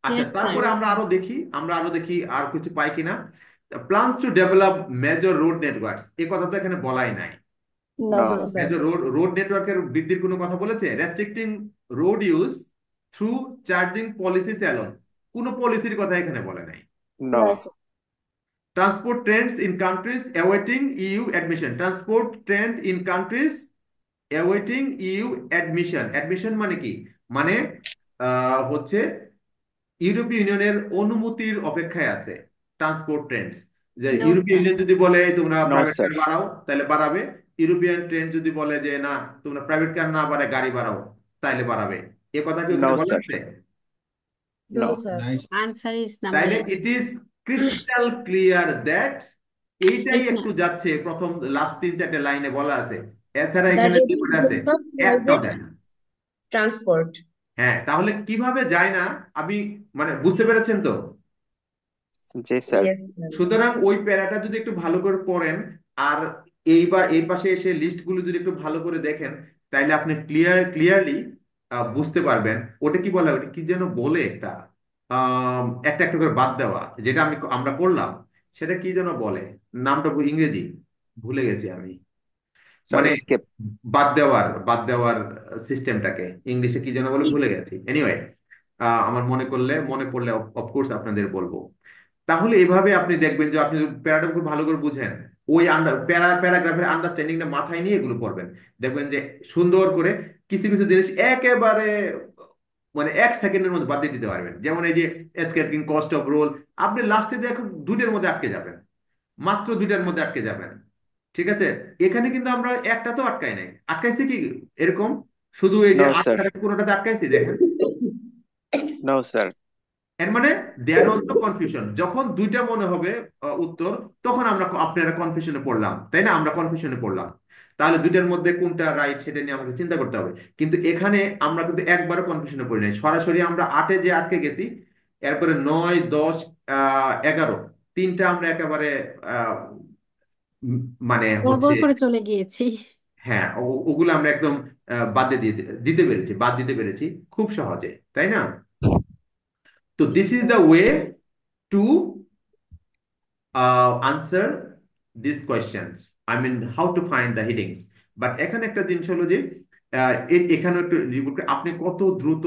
Speaker 1: আচ্ছা,
Speaker 5: ইয়েস স্যার।
Speaker 1: তারপরে আমরা আরো দেখি আর কিছু পাই কিনা। Plans to develop major road networks, এই কথা তো এখানে বলাই নাই।
Speaker 4: no,
Speaker 2: no.
Speaker 4: no, sir.
Speaker 1: Major road নেটওয়ার্কের বৃদ্ধির কোনো কথা বলেছে? Restricting road use through charging policy alone, কোনো পলিসির কথা এখানে বলে নাই।
Speaker 2: No.
Speaker 4: Yes, sir.
Speaker 1: Transport trends in countries awaiting EU admission, transport trend in countries awaiting EU admission, admission মানে কি? মানে হচ্ছে ইউরোপীয় ইউনিয়নের অনুমতির অপেক্ষায় আছে ট্রান্সপোর্ট ট্রেন্ডস, যে
Speaker 5: নো
Speaker 1: ইউরোপীয়
Speaker 5: স্যার।
Speaker 1: ইউনিয়ন যদি বলে তোমরা
Speaker 2: নো
Speaker 1: প্রাইভেট
Speaker 2: স্যার।
Speaker 1: কার বাড়াও তাহলে বাড়াবে, ইউরোপিয়ান ট্রেন্ড যদি বলে যে না তোমরা প্রাইভেট কার না বাড়ায় গাড়ি বাড়াও তাইলে বাড়াবে, এ কথা কি
Speaker 2: নো
Speaker 1: ওখানে বলা
Speaker 2: স্যার।
Speaker 1: আছে?
Speaker 4: No,
Speaker 2: no.
Speaker 4: sir.
Speaker 7: Nice.
Speaker 5: Answer is number
Speaker 1: তাইলে
Speaker 5: A.
Speaker 1: It is crystal clear that, এইটাই
Speaker 5: ঠিক না।
Speaker 1: একটু যাচ্ছে প্রথম লাস্ট তিন চারটে লাইনে বলা আছে, এছাড়া
Speaker 4: The
Speaker 1: এখানে কি
Speaker 4: rapid
Speaker 1: বলে আছে?
Speaker 4: growth of
Speaker 1: একটাও
Speaker 4: private
Speaker 1: যায় না।
Speaker 4: transport.
Speaker 1: হ্যাঁ, তাহলে কিভাবে যায় না, আপনি মানে বুঝতে পেরেছেন তো?
Speaker 2: জি স্যার।
Speaker 4: Yes sir.
Speaker 1: সুতরাং ওই প্যারাটা যদি একটু ভালো করে পড়েন, আর এইবার এই পাশে এসে লিস্টগুলো যদি একটু ভালো করে দেখেন, তাইলে আপনি ক্লিয়ারলি বুঝতে পারবেন ওটা কি বলে, ওটা কি যেন বলে একটা একটা একটা করে বাদ দেওয়া, যেটা আমরা করলাম, সেটা কি যেন বলে, নামটা ইংরেজি ভুলে গেছি আমি।
Speaker 2: স্যার
Speaker 1: মানে
Speaker 2: স্কেপ।
Speaker 1: বাদ দেওয়ার সিস্টেমটাকে ইংলিশে কি যেন বলে ভুলে গেছি। এনিওয়ে, আমার মনে পড়লে অফকোর্স আপনাদের বলবো। তাহলে এভাবে আপনি দেখবেন যে আপনি প্যারাটা খুব ভালো করে বুঝেন, ওই প্যারাগ্রাফের আন্ডারস্ট্যান্ডিংটা মাথায় নিয়ে এগুলো পড়বেন, দেখবেন যে সুন্দর করে কিছু কিছু জিনিস একেবারে মানে 1 সেকেন্ডের মধ্যে বাদ দিয়ে দিতে পারবেন। যেমন এই যে এসকেপিং কস্ট অফ রোল, আপনি লাস্টে দেখুন দুইটার মধ্যে আটকে যাবেন, মাত্র দুইটার মধ্যে আটকে যাবেন। ঠিক আছে, এখানে কিন্তু আমরা একটা তো আটকাই নাই, আটকাইছি কি এরকম, শুধু এই যে
Speaker 2: নো স্যার।
Speaker 1: আনসারের কোনোটাতে আটকাইছি দেখেন।
Speaker 2: No sir.
Speaker 1: এর মানে দেয়ার ওয়াজ নো কনফিউশন, যখন দুইটা মনে হবে উত্তর, তখন আমরা আপনারা কনফিউশনে পড়লাম, তাই না? আমরা কনফিউশনে পড়লাম, তাহলে দুইটার মধ্যে কোনটা রাইট সেটা নিয়ে আমাকে চিন্তা করতে হবে। কিন্তু এখানে আমরা কিন্তু একবারও কনফিউশনে পড়ি নাই, সরাসরি আমরা 8-এ যে আটকে গেছি, এরপরে 9, 10, 11 তিনটা আমরা একেবারে আহ, উম, মানে হচ্ছে,
Speaker 5: গড়বড় করে চলে গিয়েছি।
Speaker 1: হ্যাঁ ওগুলো আমরা একদম বাদ দিয়ে দিতে পেরেছি, বাদ দিতে পেরেছি খুব সহজে, তাই না? তো this is the way to answer these questions. I mean, how to find the headings. But এখানে একটা জিনিস হলো যে এখানে একটু রিপোর্ট, আপনি কত দ্রুত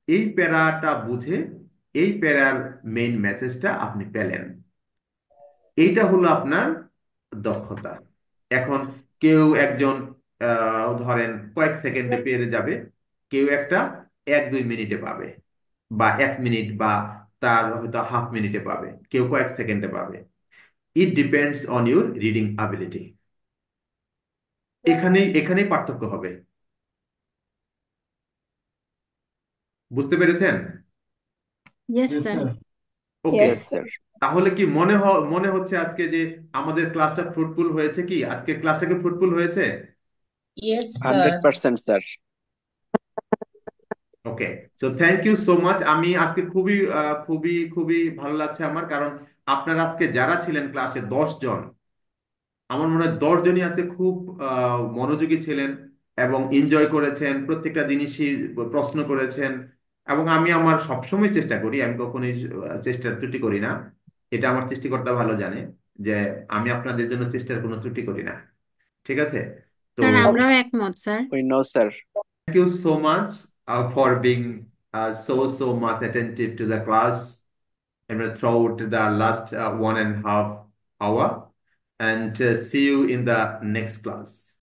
Speaker 1: এই প্যারাটা বুঝে এই প্যারার মেইন মেসেজটা আপনি পেলেন, এইটা হলো আপনার দক্ষতা। এখন কেউ একজন ধরেন কয়েক সেকেন্ডে পেরে যাবে, কেউ একটা 1-2 মিনিটে পাবে, বা 1 মিনিট, বা তার হয়তো হাফ মিনিটে পাবে, কেউ কয়েক সেকেন্ডে পাবে। It depends on your reading ability. এখানেই পার্থক্য হবে। বুঝতে পেরেছেন?
Speaker 5: Yes
Speaker 7: Yes,
Speaker 5: sir.
Speaker 7: sir.
Speaker 1: ওকে,
Speaker 6: ইয়েস
Speaker 2: ইয়েস স্যার।
Speaker 1: তাহলে কি মনে হচ্ছে আজকে যে আমাদের ক্লাসটা ফ্রুটফুল হয়েছে? কি আজকে ক্লাসটা কি ফ্রুটফুল হয়েছে?
Speaker 4: Yes sir.
Speaker 2: 100% sir.
Speaker 1: Okay, so thank you so much. আমি আজকে খুবই খুবই খুবই ভালো লাগছে আমার, কারণ আপনারা আজকে যারা ছিলেন ক্লাসে 10 জন, আমার মনে হয় 10 জনই আজকে খুব মনোযোগী ছিলেন এবং এনজয় করেছেন, প্রত্যেকটা জিনিসই প্রশ্ন করেছেন। এবং আমি আমার সবসময় চেষ্টা করি, আমি কখনোই চেষ্টার ত্রুটি করি না, এটা আমার সৃষ্টিকর্তা ভালো জানে, যে আমি আপনাদের জন্য চেষ্টার কোনো ত্রুটি করি না। ঠিক আছে, তো
Speaker 5: স্যার আমরাও একমত sir.
Speaker 2: We know sir.
Speaker 1: thank you so much for being so much attentive to the class and throughout the last 1.5 hour, and see you in the next class.